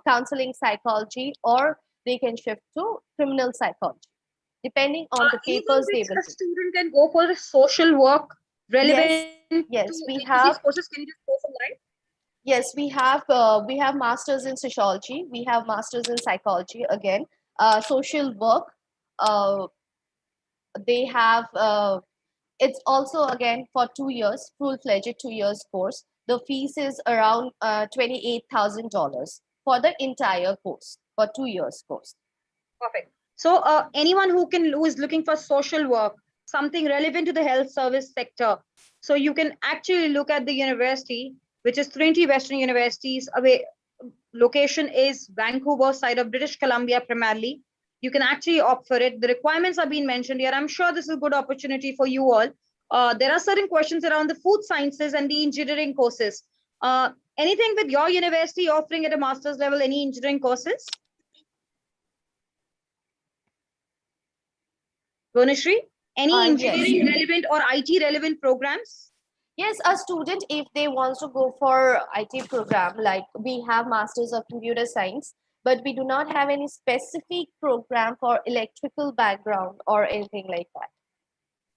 counseling psychology, or they can shift to criminal psychology, depending on the Even papers they which will a do. student can go for the social work Yes, relevant to yes, any of these courses. Can you just throw some light? yes, we have masters in sociology, we have masters in psychology again, social work. Uh, they have it's also again for 2 years, full-fledged 2 years course. The fees is around $28,000 for the entire course, for 2 years course. Perfect. So anyone who is looking for social work, something relevant to the health service sector, so you can actually look at the university, which is Trinity Western University's away. Location is Vancouver side of British Columbia primarily. You can actually opt for it. The requirements are being mentioned here. I'm sure this is a good opportunity for you all. There are certain questions around the food sciences and the engineering courses. Anything with your university offering at a master's level, any engineering courses? Gonishri, any Yes. engineering relevant or IT relevant programs? Yes, a student, if they want to go for IT program, like we have Masters of Computer Science, but we do not have any specific program for electrical background or anything like that.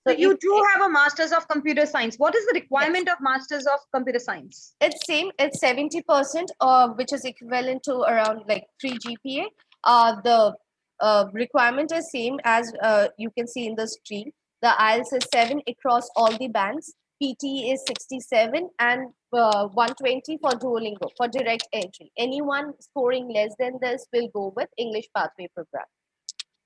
So you if do have a Masters of Computer Science. What is the yes, requirement of Masters of Computer Science? it's same. It's 70%, which is equivalent to around like 3 GPA. The requirement is same as you can see in the stream. The IELTS is 7 across all the bands. PT is 67 and 120 for Duolingo for direct entry. Anyone scoring less than this will go with English Pathway program.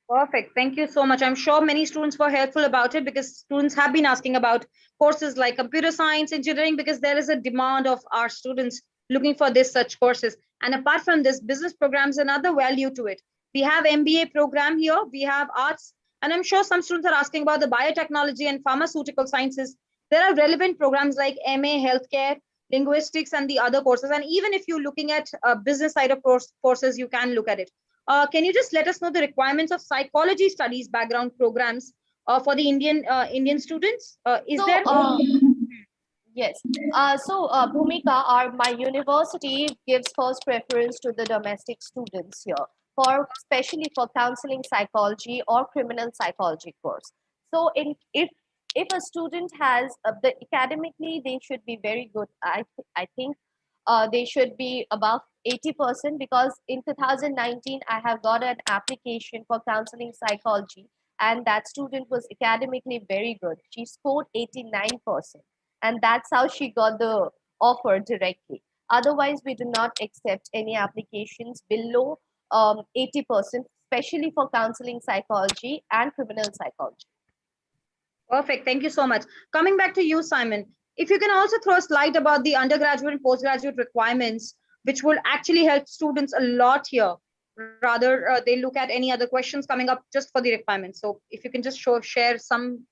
Perfect. Thank you so much. I'm sure many students were helpful about it because students have been asking about courses like computer science, engineering, because there is a demand of our students looking for this such courses. And apart from this, business programs another value to it. We have MBA program here, we have arts, and I'm sure some students are asking about the biotechnology and pharmaceutical sciences. There are relevant programs like MA, healthcare, linguistics, and the other courses. And even if you're looking at business side of courses, you can look at it. Can you just let us know the requirements of psychology studies background programs for the Indian students? Is So, there? yes. Bhumika, my university gives first preference to the domestic students here, for especially for counseling psychology or criminal psychology course. So, if a student has the academically, they should be very good. I think they should be above 80%, because in 2019 I have got an application for counseling psychology, and that student was academically very good. She scored 89%, and that's how she got the offer directly. Otherwise, we do not accept any applications below 80%, especially for counseling psychology and criminal psychology. Perfect. Thank you so much. Coming back to you, Simon, if you can also throw a slide about the undergraduate and postgraduate requirements, which will actually help students a lot here. Rather, they look at any other questions coming up just for the requirements. So if you can just share some.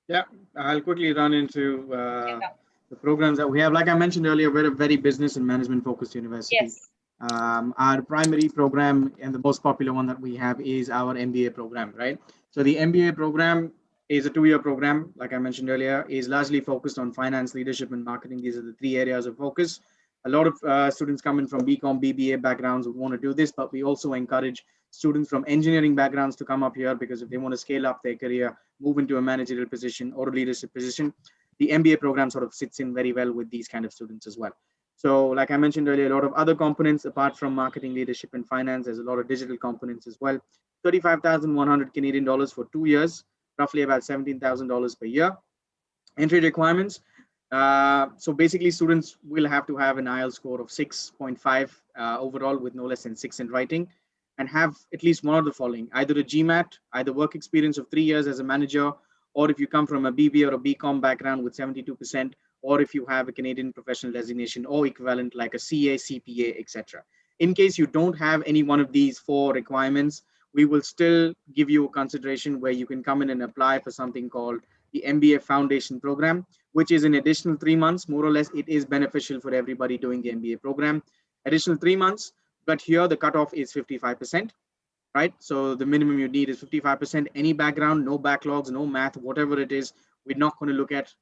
Yeah, I'll quickly run into the programs that we have. Like I mentioned earlier, we're a very business and management focused university. Yes. Our primary program and the most popular one that we have is our MBA program, right? So the MBA program is a 2-year program, like I mentioned earlier, is largely focused on finance, leadership, and marketing. These are the 3 areas of focus. A lot of students coming from BCom, BBA backgrounds would want to do this, but we also encourage students from engineering backgrounds to come up here, because if they want to scale up their career, move into a managerial position or a leadership position, the MBA program sort of sits in very well with these kind of students as well. So like I mentioned earlier, a lot of other components apart from marketing, leadership, and finance, there's a lot of digital components as well. 35,100 Canadian dollars for 2 years, roughly about $17,000 per year. Entry requirements. So basically students will have to have an IELTS score of 6.5 overall, with no less than 6 in writing, and have at least one of the following: either a GMAT, either work experience of 3 years as a manager, or if you come from a BBA or a BCom background with 72%, or if you have a Canadian professional designation or equivalent like a CA, CPA, etc. In case you don't have any one of these 4 requirements, we will still give you a consideration where you can come in and apply for something called the MBA Foundation program, which is an additional 3 months. More or less, it is beneficial for everybody doing the MBA program. Additional 3 months, but here the cutoff is 55%, right? So the minimum you need is 55%. Any background, no backlogs, no math, whatever it is, we're not going to look at.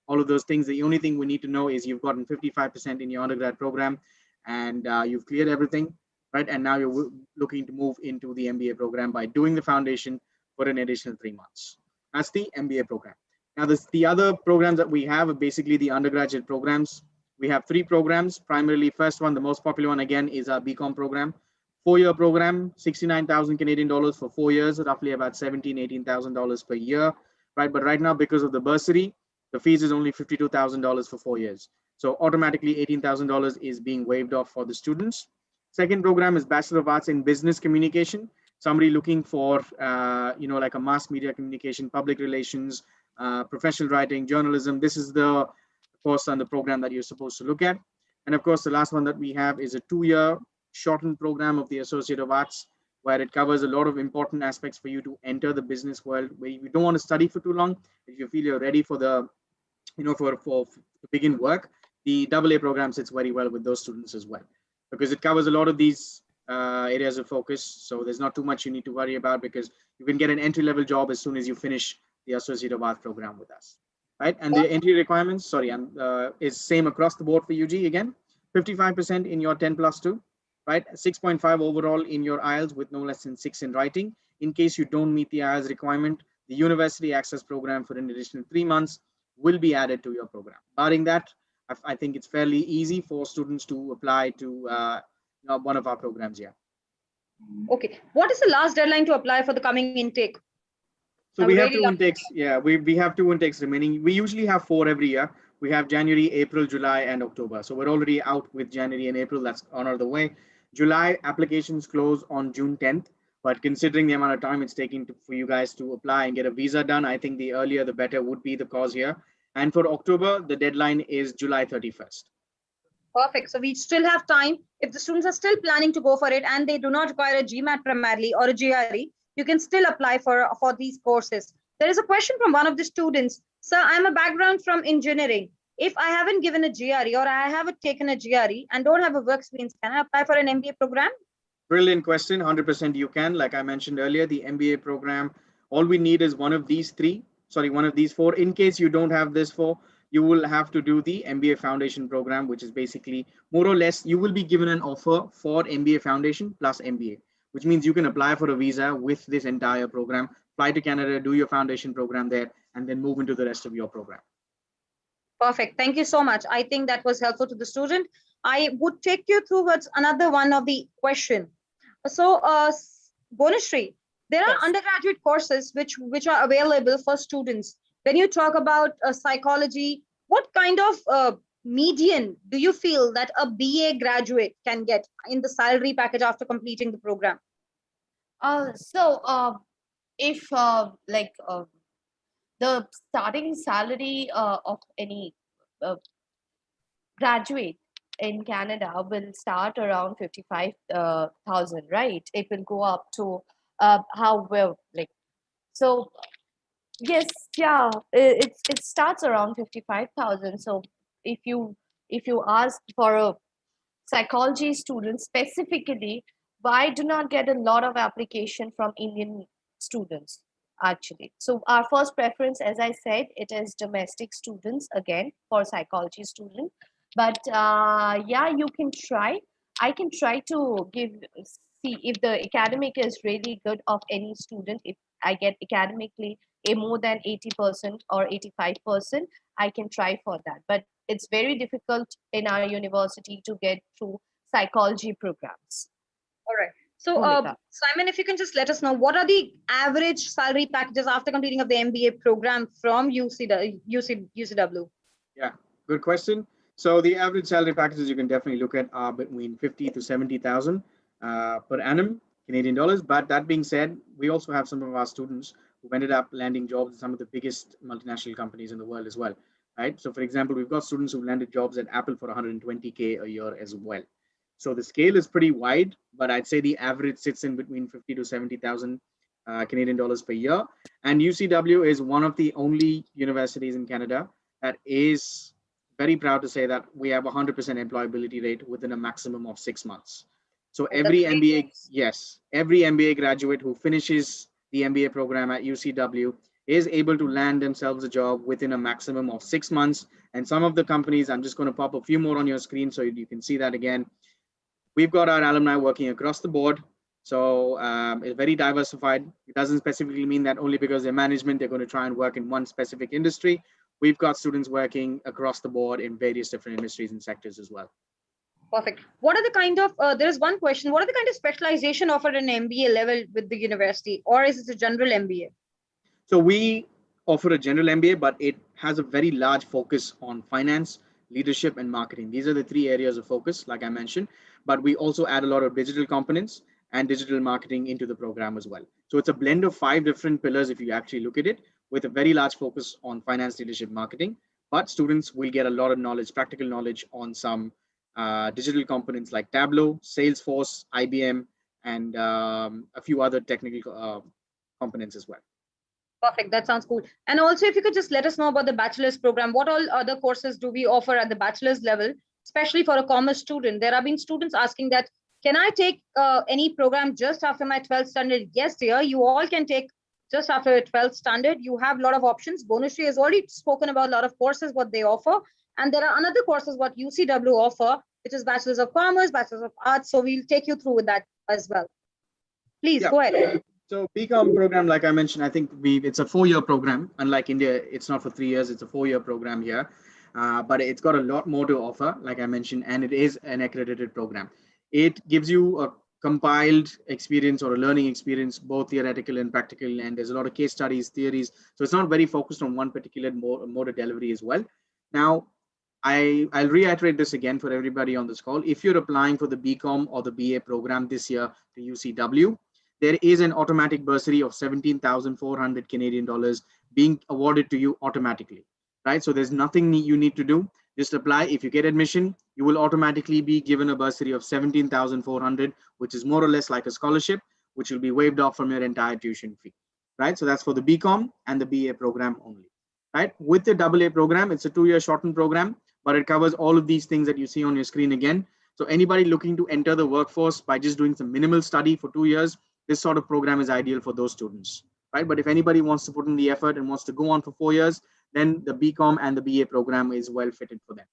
all of those things. The only thing we need to know is you've gotten 55% in your undergrad program, and you've cleared everything, right? And now you're looking to move into the MBA program by doing the foundation for an additional 3 months. That's the MBA program. Now, the other programs that we have are basically the undergraduate programs. We have 3 programs. Primarily, first one, the most popular one again, is our BCom program. 4-year program, 69,000 Canadian dollars for 4 years, roughly about $18,000 per year, right? But right now, because of the bursary, the fees is only $52,000 for 4 years. So automatically $18,000 is being waived off for the students. Second program is Bachelor of Arts in Business Communication. Somebody looking for, like a mass media communication, public relations, professional writing, journalism. This is the course and the program that you're supposed to look at. And of course, the last one that we have is a 2-year shortened program of the Associate of Arts, where it covers a lot of important aspects for you to enter the business world, where you don't want to study for too long. If you feel you're ready for the, for to begin work, the AA program sits very well with those students as well, because it covers a lot of these areas of focus. So there's not too much you need to worry about, because you can get an entry-level job as soon as you finish the Associate of Arts program with us, right? And the entry requirements, is same across the board for UG again, 55% in your 10+2, right? 6.5 overall in your IELTS with no less than 6 in writing. In case you don't meet the IELTS requirement, the University Access Program for an additional 3 months will be added to your program. Barring that, I think it's fairly easy for students to apply to one of our programs here. Okay. What is the last deadline to apply for the coming intake? So we have 2 intakes. Yeah, we have 2 intakes remaining. We usually have 4 every year. We have January, April, July, and October. So we're already out with January and April. That's on the way. July applications close on June 10th. But considering the amount of time it's taking for you guys to apply and get a visa done, I think the earlier the better would be the cause here. And for October, the deadline is July 31st. Perfect. So we still have time. If the students are still planning to go for it and they do not require a GMAT primarily or a GRE, you can still apply for these courses. There is a question from one of the students. Sir, I'm a background from engineering. If I haven't given a GRE or I haven't taken a GRE and don't have a work experience, can I apply for an MBA program? Brilliant question. 100% you can. Like I mentioned earlier, the MBA program, all we need is one of these 4. In case you don't have this 4, you will have to do the MBA Foundation program, which is basically more or less, you will be given an offer for MBA Foundation plus MBA, which means you can apply for a visa with this entire program, fly to Canada, do your foundation program there, and then move into the rest of your program. Perfect. Thank you so much. I think that was helpful to the student. I would take you towards another one of the question. So, Bonushree, there are undergraduate courses which are available for students. When you talk about psychology, what kind of median do you feel that a BA graduate can get in the salary package after completing the program? If the starting salary of any graduate in Canada will start around 55,000, right? It will go up to it starts around 55,000. So if you ask for a psychology student specifically, I do not get a lot of application from Indian students actually. So our first preference, as I said, it is domestic students again for psychology student. But you can try. I can try to see if the academic is really good of any student. If I get academically a more than 80% or 85%, I can try for that. But it's very difficult in our university to get through psychology programs. All right. So, Simon, if you can just let us know, what are the average salary packages after completing of the MBA program from UCW? Yeah, good question. So the average salary packages you can definitely look at are between 50 to 70,000 per annum Canadian dollars. But that being said, we also have some of our students who ended up landing jobs at some of the biggest multinational companies in the world as well, right? So for example, we've got students who landed jobs at Apple for 120K a year as well. So the scale is pretty wide, but I'd say the average sits in between 50 to 70,000 Canadian dollars per year. And UCW is one of the only universities in Canada that is very proud to say that we have 100% employability rate within a maximum of 6 months. So every MBA graduate who finishes the MBA program at UCW is able to land themselves a job within a maximum of 6 months. And some of the companies, I'm just going to pop a few more on your screen so you can see that again. We've got our alumni working across the board. So it's very diversified. It doesn't specifically mean that only because they're management, they're going to try and work in one specific industry. We've got students working across the board in various different industries and sectors as well. Perfect. What are the kind of, there is one question, what are the kind of specialization offered in MBA level with the university, or is it a general MBA? So we offer a general MBA, but it has a very large focus on finance, leadership, and marketing. These are the 3 areas of focus, like I mentioned, but we also add a lot of digital components and digital marketing into the program as well. So it's a blend of 5 different pillars if you actually look at it, with a very large focus on finance, leadership, marketing. But students will get a lot of knowledge, practical knowledge on some digital components like Tableau, Salesforce, IBM, and a few other technical components as well. Perfect. That sounds cool. And also, if you could just let us know about the bachelor's program, what all other courses do we offer at the bachelor's level, especially for a commerce student? There have been students asking that, can I take any program just after my 12th standard? Yes, dear, you all can take just after your 12th standard. You have a lot of options. Bonushree has already spoken about a lot of courses, what they offer. And there are another courses, what UCW offer, which is Bachelor's of Commerce, Bachelor's of Arts. So we'll take you through with that as well. Please go ahead. So BCom program, like I mentioned, I think it's a 4-year program. Unlike India, it's not for 3 years. It's a 4-year program here, but it's got a lot more to offer, like I mentioned, and it is an accredited program. It gives you a compiled experience or a learning experience, both theoretical and practical, and there's a lot of case studies, theories. So it's not very focused on one particular mode of delivery as well. Now, I'll reiterate this again for everybody on this call. If you're applying for the BCom or the BA program this year to UCW, there is an automatic bursary of 17,400 Canadian dollars being awarded to you automatically, right? So there's nothing you need to do. Just apply. If you get admission, you will automatically be given a bursary of 17,400, which is more or less like a scholarship, which will be waived off from your entire tuition fee, right? So that's for the BCom and the BA program only, right? With the AA program, it's a 2-year shortened program, but it covers all of these things that you see on your screen again. So anybody looking to enter the workforce by just doing some minimal study for 2 years, this sort of program is ideal for those students, right? But if anybody wants to put in the effort and wants to go on for 4 years, then the BCom and the BA program is well fitted for them.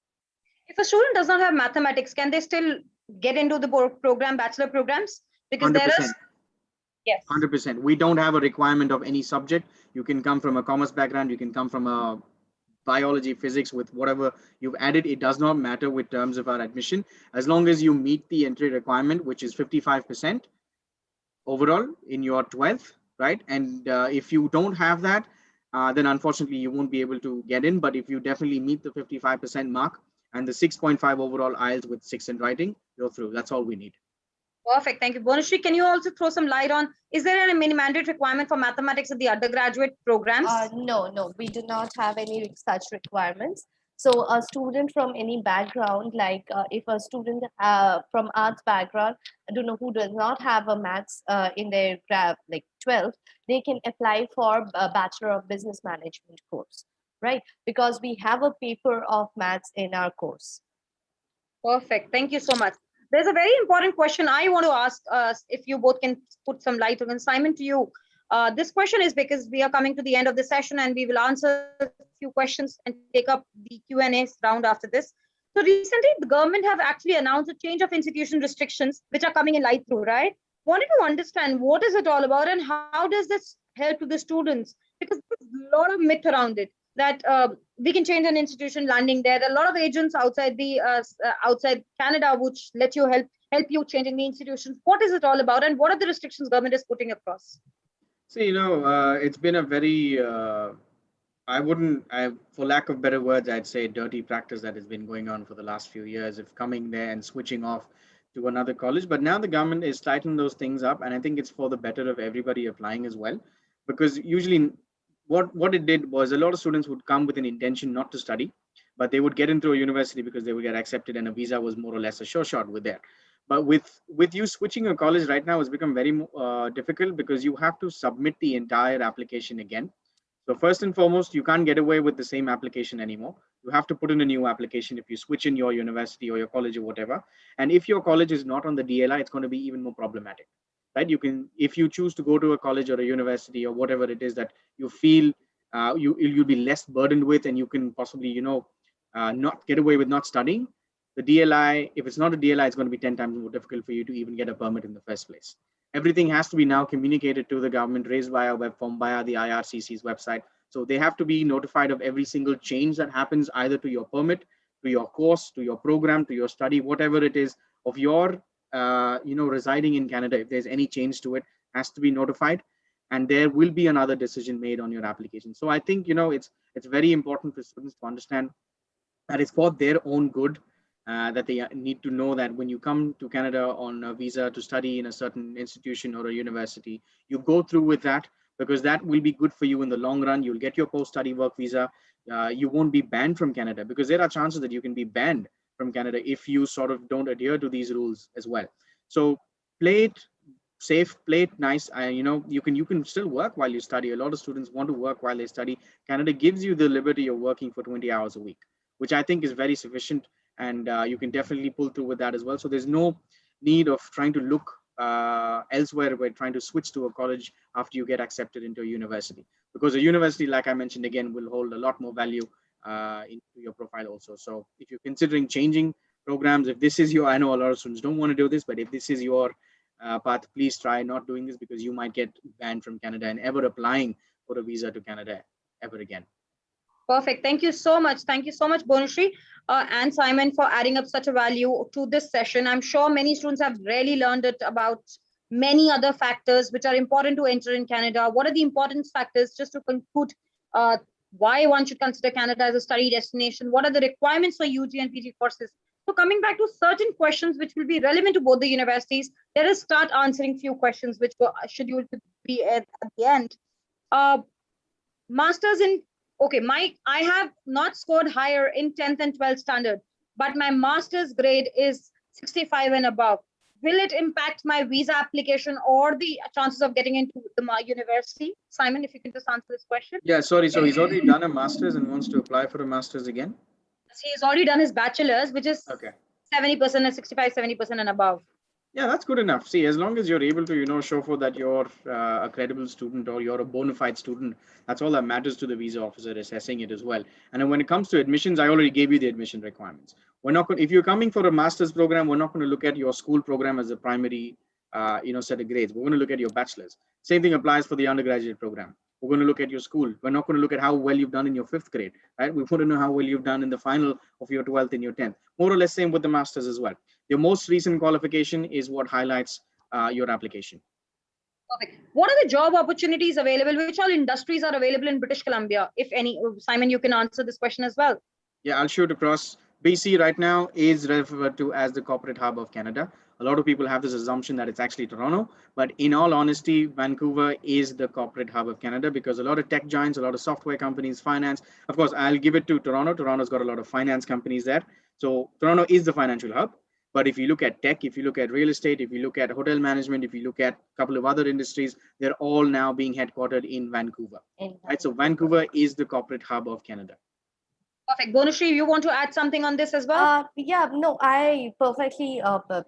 If a student does not have mathematics, can they still get into the program, bachelor programs? Because 100%. there is, yes, 100%. We don't have a requirement of any subject. You can come from a commerce background. You can come from a biology, physics, with whatever you've added. It does not matter with terms of our admission, as long as you meet the entry requirement, which is 55% overall in your 12th, right? And if you don't have that, then unfortunately you won't be able to get in. But if you definitely meet the 55% mark and the 6.5 overall IELTS with 6 in writing, you're through. That's all we need. Perfect. Thank you. Bonushree, can you also throw some light on, is there any mandate requirement for mathematics at the undergraduate programs? No, we do not have any such requirements. So a student from any background, like if a student from arts background, I don't know, who does not have a maths in their 12th, they can apply for a Bachelor of Business Management course, right? Because we have a paper of maths in our course. Perfect. Thank you so much. There's a very important question I want to ask if you both can put some light on. Simon, to you. This question is because we are coming to the end of the session and we will answer a few questions and take up the Q&A round after this. So recently, the government have actually announced a change of institution restrictions, which are coming in light through, right? Wanted to understand what is it all about and how does this help to the students? Because there's a lot of myth around it that we can change an institution landing there. There are a lot of agents outside the outside Canada which let you help you changing the institution. What is it all about and what are the restrictions government is putting across? So, it's been a very, for lack of better words, I'd say dirty practice that has been going on for the last few years of coming there and switching off to another college. But now the government is tightening those things up. And I think it's for the better of everybody applying as well. Because usually what it did was a lot of students would come with an intention not to study, but they would get into a university because they would get accepted and a visa was more or less a sure shot with that. But with you switching a college right now, it's become very difficult because you have to submit the entire application again. So first and foremost, you can't get away with the same application anymore. You have to put in a new application if you switch in your university or your college or whatever. And if your college is not on the DLI, it's going to be even more problematic, right? You can, if you choose to go to a college or a university or whatever it is that you feel you'll be less burdened with, and you can possibly, not get away with not studying. The DLI, if it's not a DLI, it's going to be 10 times more difficult for you to even get a permit in the first place. Everything has to be now communicated to the government, raised via web form, via the IRCC's website. So they have to be notified of every single change that happens, either to your permit, to your course, to your program, to your study, whatever it is of your, residing in Canada. If there's any change to it, has to be notified, and there will be another decision made on your application. So I think, it's very important for students to understand that it's for their own good, that they need to know that when you come to Canada on a visa to study in a certain institution or a university, you go through with that, because that will be good for you in the long run. You'll get your post-study work visa. You won't be banned from Canada, because there are chances that you can be banned from Canada if you sort of don't adhere to these rules as well. So play it safe, play it nice. You can still work while you study. A lot of students want to work while they study. Canada gives you the liberty of working for 20 hours a week, which I think is very sufficient, and you can definitely pull through with that as well. So there's no need of trying to look elsewhere. We're trying to switch to a college after you get accepted into a university, because a university, like I mentioned again, will hold a lot more value into your profile also. So if you're considering changing programs, if this is your, I know a lot of students don't want to do this, but if this is your path, please try not doing this, because you might get banned from Canada and ever applying for a visa to Canada ever again. Perfect. Thank you so much. Thank you so much, Bonushree and Simon, for adding up such a value to this session. I'm sure many students have really learned it about many other factors which are important to enter in Canada. What are the important factors, just to conclude, why one should consider Canada as a study destination? What are the requirements for UG and PG courses? So coming back to certain questions which will be relevant to both the universities, let us start answering few questions which were scheduled to be at the end. Masters in, okay, I have not scored higher in 10th and 12th standard, but my master's grade is 65 and above. Will it impact my visa application or the chances of getting into the university? Simon, if you can just answer this question. Yeah, sorry. So he's already done a master's and wants to apply for a master's again? He's already done his bachelor's, which is okay, 70% and 65, 70% and above. Yeah, that's good enough. See, as long as you're able to, show for that you're a credible student, or you're a bona fide student, that's all that matters to the visa officer assessing it as well. And then when it comes to admissions, I already gave you the admission requirements. We're not going, if you're coming for a master's program, we're not going to look at your school program as a primary, set of grades. We're going to look at your bachelor's. Same thing applies for the undergraduate program. We're going to look at your school. We're not going to look at how well you've done in your 5th grade, right? We want to know how well you've done in the final of your 12th and your 10th. More or less same with the master's as well. Your most recent qualification is what highlights your application. Perfect. What are the job opportunities available? Which all industries are available in British Columbia, if any? Simon, you can answer this question as well. Yeah, I'll shoot across. BC right now is referred to as the corporate hub of Canada. A lot of people have this assumption that it's actually Toronto, but in all honesty, Vancouver is the corporate hub of Canada, because a lot of tech giants, a lot of software companies, finance, of course, I'll give it to Toronto. Toronto's got a lot of finance companies there. So Toronto is the financial hub. But if you look at tech, if you look at real estate, if you look at hotel management, if you look at a couple of other industries, they're all now being headquartered in Vancouver. Right? So Vancouver is the corporate hub of Canada. Perfect. Bonushree, you want to add something on this as well? Yeah, no, I perfectly go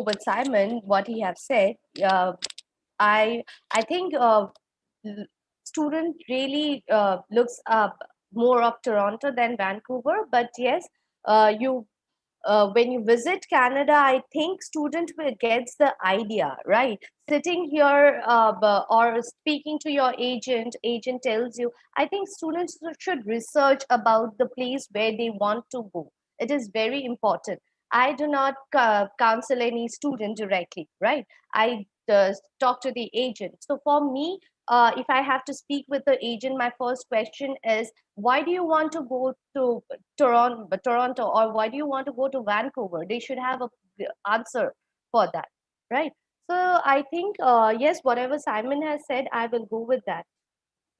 with Simon, what he have said. I think student really looks up more of Toronto than Vancouver, but yes, when you visit Canada, I think student gets the idea, right? Sitting here or speaking to your agent tells you. I think students should research about the place where they want to go. It is very important. I do not counsel any student directly, right? I talk to the agent. So for me, if I have to speak with the agent, my first question is, why do you want to go to Toronto, or why do you want to go to Vancouver? They should have a answer for that, right? So I think, yes, whatever Simon has said, I will go with that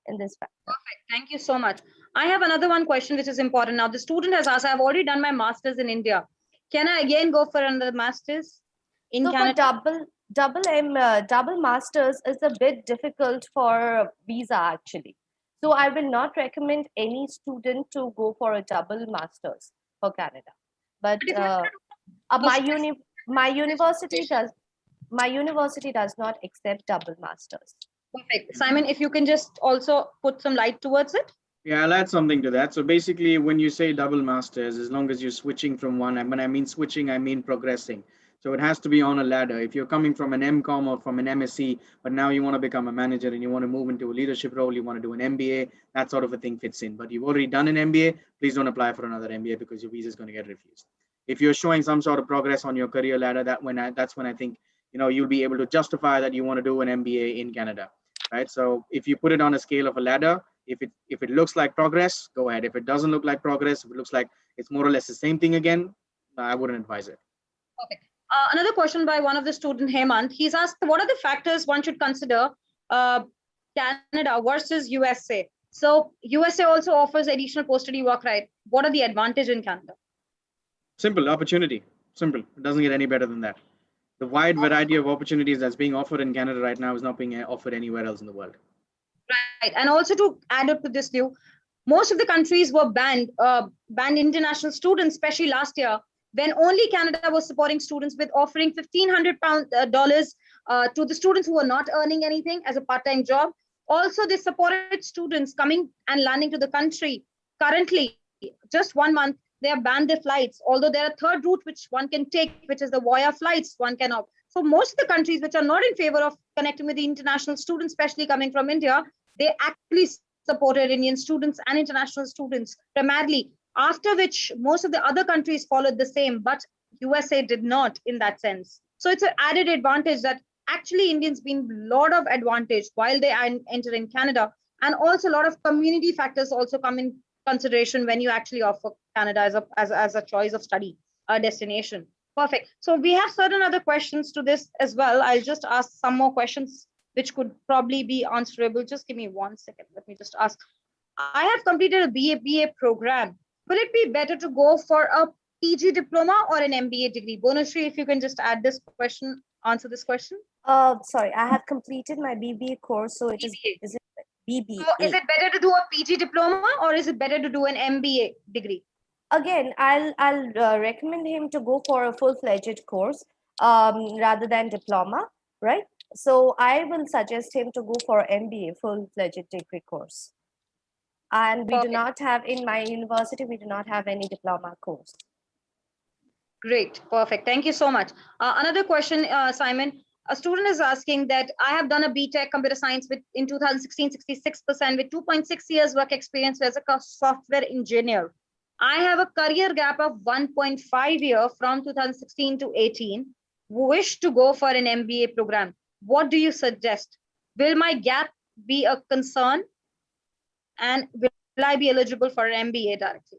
in this fact. Perfect. Thank you so much. I have another one question which is important. Now, the student has asked, I've already done my master's in India. Can I again go for another master's in Canada? For double masters is a bit difficult for visa actually. So I will not recommend any student to go for a double masters for Canada. But my university does not accept double masters. Perfect. Simon, if you can just also put some light towards it. Yeah, I'll add something to that. So basically, when you say double masters, as long as you're switching from one, and when I mean switching, I mean progressing. So it has to be on a ladder. If you're coming from an MCOM or from an MSc, but now you want to become a manager and you want to move into a leadership role, you want to do an MBA, that sort of a thing fits in. But you've already done an MBA, please don't apply for another MBA because your visa is going to get refused. If you're showing some sort of progress on your career ladder, that's when I think you'll be able to justify that you want to do an MBA in Canada, right? So if you put it on a scale of a ladder, if it looks like progress, go ahead. If it doesn't look like progress, if it looks like it's more or less the same thing again, I wouldn't advise it. Okay. Another question by one of the student, Hemant. He's asked, what are the factors one should consider Canada versus USA? So USA also offers additional post-study work, right? What are the advantages in Canada? Simple opportunity. Simple. It doesn't get any better than that. The wide variety of opportunities that's being offered in Canada right now is not being offered anywhere else in the world. Right. And also to add up to this, most of the countries were banned international students, especially last year, when only Canada was supporting students with offering $1,500 to the students who were not earning anything as a part-time job. Also, they supported students coming and landing to the country. Currently, just 1 month, they have banned the flights, although there are third route which one can take, which is the via flights one can opt. So most of the countries which are not in favor of connecting with the international students, especially coming from India, they actually supported Indian students and international students primarily, after which most of the other countries followed the same, but USA did not in that sense. So it's an added advantage that actually Indians been a lot of advantage while they enter in Canada. And also a lot of community factors also come in consideration when you actually offer Canada as a choice of study destination. Perfect. So we have certain other questions to this as well. I'll just ask some more questions which could probably be answerable. Just give me 1 second. Let me just ask. I have completed a BA program. Will it be better to go for a PG diploma or an MBA degree? Bonushree, if you can just add this question, answer this question. Sorry, I have completed my BBA course, so is it BBA? So is it better to do a PG diploma or is it better to do an MBA degree? Again, I'll recommend him to go for a full-fledged course rather than diploma, right? So I will suggest him to go for MBA, full-fledged degree course. And we do not have, in my university, we do not have any diploma course. Great, perfect. Thank you so much. Another question, Simon. A student is asking that I have done a BTech computer science in 2016, 66% with 2.6 years work experience as a software engineer. I have a career gap of 1.5 year from 2016 to 18. Wish to go for an MBA program. What do you suggest? Will my gap be a concern? And will I be eligible for an MBA directly?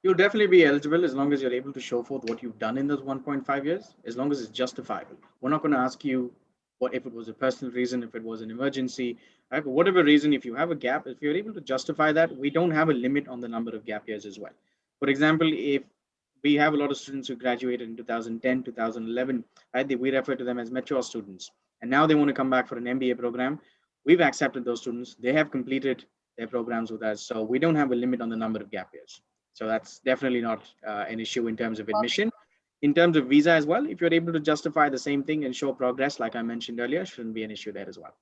You'll definitely be eligible as long as you're able to show forth what you've done in those 1.5 years, as long as it's justifiable. We're not going to ask you what if it was a personal reason, if it was an emergency, right? For whatever reason, if you have a gap, if you're able to justify that, we don't have a limit on the number of gap years as well. For example, if we have a lot of students who graduated in 2010, 2011, right? We refer to them as mature students. And now they want to come back for an MBA program. We've accepted those students. They have completed their programs with us. So we don't have a limit on the number of gap years. So that's definitely not an issue in terms of admission. In terms of visa as well, if you're able to justify the same thing and show progress, like I mentioned earlier, shouldn't be an issue there as well.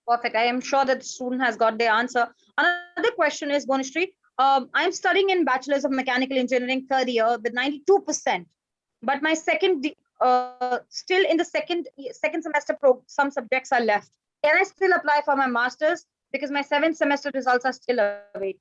Perfect. I am sure that the student has got their answer. Another question is, Bonushree, I'm studying in Bachelor's of Mechanical Engineering third year with 92%, but my still in the second semester, some subjects are left. Can I still apply for my master's because my 7th semester results are still awaiting?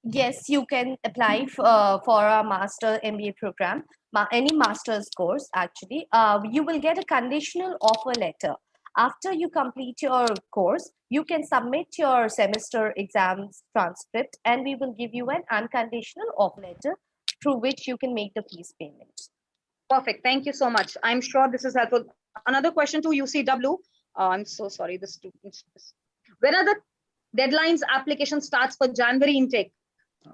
Yes, you can apply for a master MBA program, any master's course actually. You will get a conditional offer letter. After you complete your course, you can submit your semester exams transcript and we will give you an unconditional offer letter through which you can make the fees payment. Perfect. Thank you so much. I'm sure this is helpful. Another question to UCW. I'm so sorry, the students. When are the deadlines application starts for January intake?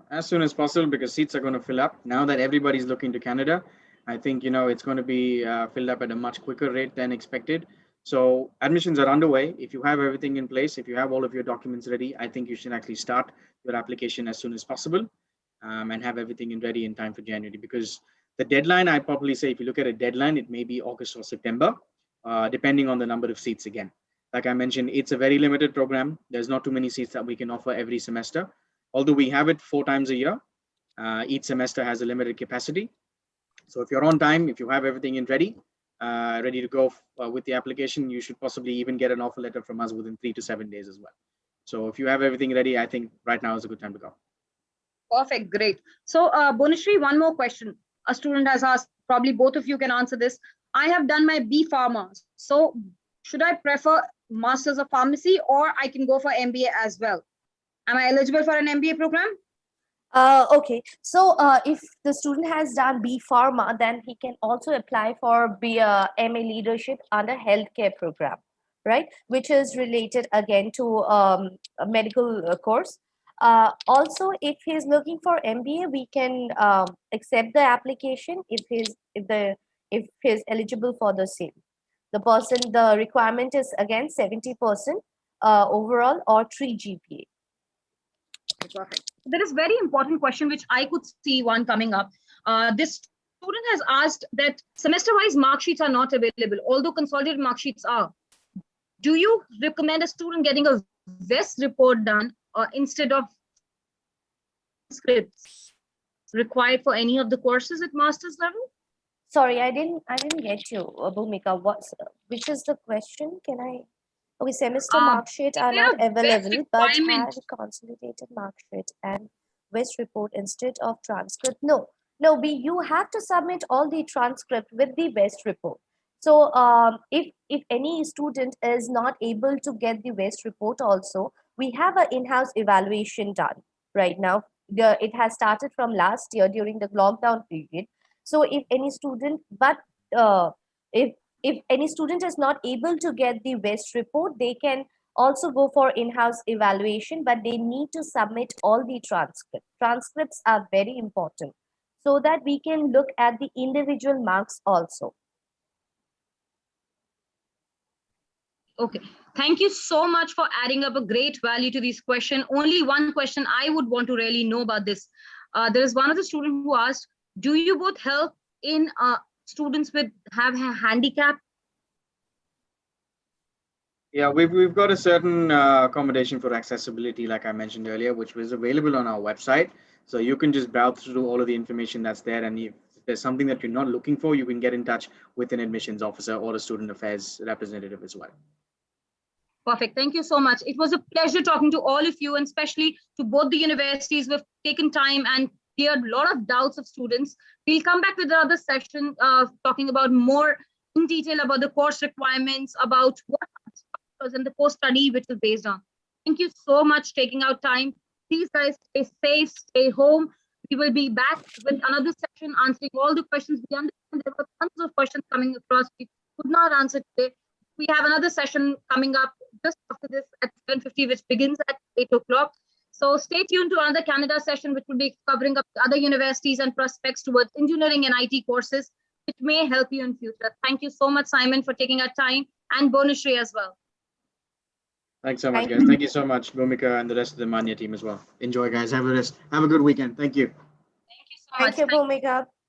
As soon as possible, because seats are going to fill up. Now that everybody's looking to Canada, I think, it's going to be filled up at a much quicker rate than expected. So admissions are underway. If you have everything in place, if you have all of your documents ready, I think you should actually start your application as soon as possible and have everything ready in time for January. Because the deadline, I'd probably say, if you look at a deadline, it may be August or September, depending on the number of seats again. Like I mentioned, it's a very limited program. There's not too many seats that we can offer every semester. Although we have it 4 times a year, each semester has a limited capacity. So if you're on time, if you have everything in ready to go with the application, you should possibly even get an offer letter from us within 3 to 7 days as well. So if you have everything ready, I think right now is a good time to go. Perfect, great. So Bonishri, one more question. A student has asked, probably both of you can answer this. I have done my B Pharma. So should I prefer Masters of Pharmacy or I can go for MBA as well? Am I eligible for an MBA program? Okay, so if the student has done B Pharma, then he can also apply for MA Leadership under healthcare program, right? Which is related again to a medical course. Also, if he's looking for MBA, we can accept the application if he's eligible for the same. The requirement is again 70% overall or 3 GPA. Perfect. There is very important question which I could see one coming up. This student has asked that semester-wise mark sheets are not available, although consolidated mark sheets are. Do you recommend a student getting a VEST report done instead of scripts required for any of the courses at master's level? Sorry, I didn't get you, Bhumika. Which is the question? Can I? Okay, semester mark sheet are not available, but have consolidated mark sheet and VEST report instead of transcript. No, you have to submit all the transcript with the VEST report. So if any student is not able to get the VEST report also, we have an in-house evaluation done right now. It has started from last year during the lockdown period. So if any student, if any student is not able to get the VEST report, they can also go for in-house evaluation, but they need to submit all the transcripts. Transcripts are very important so that we can look at the individual marks also. Okay, thank you so much for adding up a great value to this question. Only one question I would want to really know about this. There is one of the students who asked, do you both help in students have a handicap? Yeah, we've got a certain accommodation for accessibility, like I mentioned earlier, which was available on our website. So you can just browse through all of the information that's there, and if there's something that you're not looking for, you can get in touch with an admissions officer or a student affairs representative as well. Perfect. Thank you so much. It was a pleasure talking to all of you, and especially to both the universities who have taken time and cleared a lot of doubts of students. We'll come back with another session talking about more in detail about the course requirements, about what and the course study which is based on. Thank you so much taking out time. Please guys stay safe, stay home. We will be back with another session answering all the questions. We understand there were tons of questions coming across we could not answer today. We have another session coming up just after this at 7:50, which begins at 8 o'clock. So stay tuned to another Canada session, which will be covering up other universities and prospects towards engineering and IT courses, which may help you in future. Thank you so much, Simon, for taking our time, and Bonishri as well. Thanks so much, guys. Thank you so much, Bhumika, and the rest of the Manya team as well. Enjoy, guys. Have a good weekend. Thank you. Thank you so much. Thank you, Bhumika.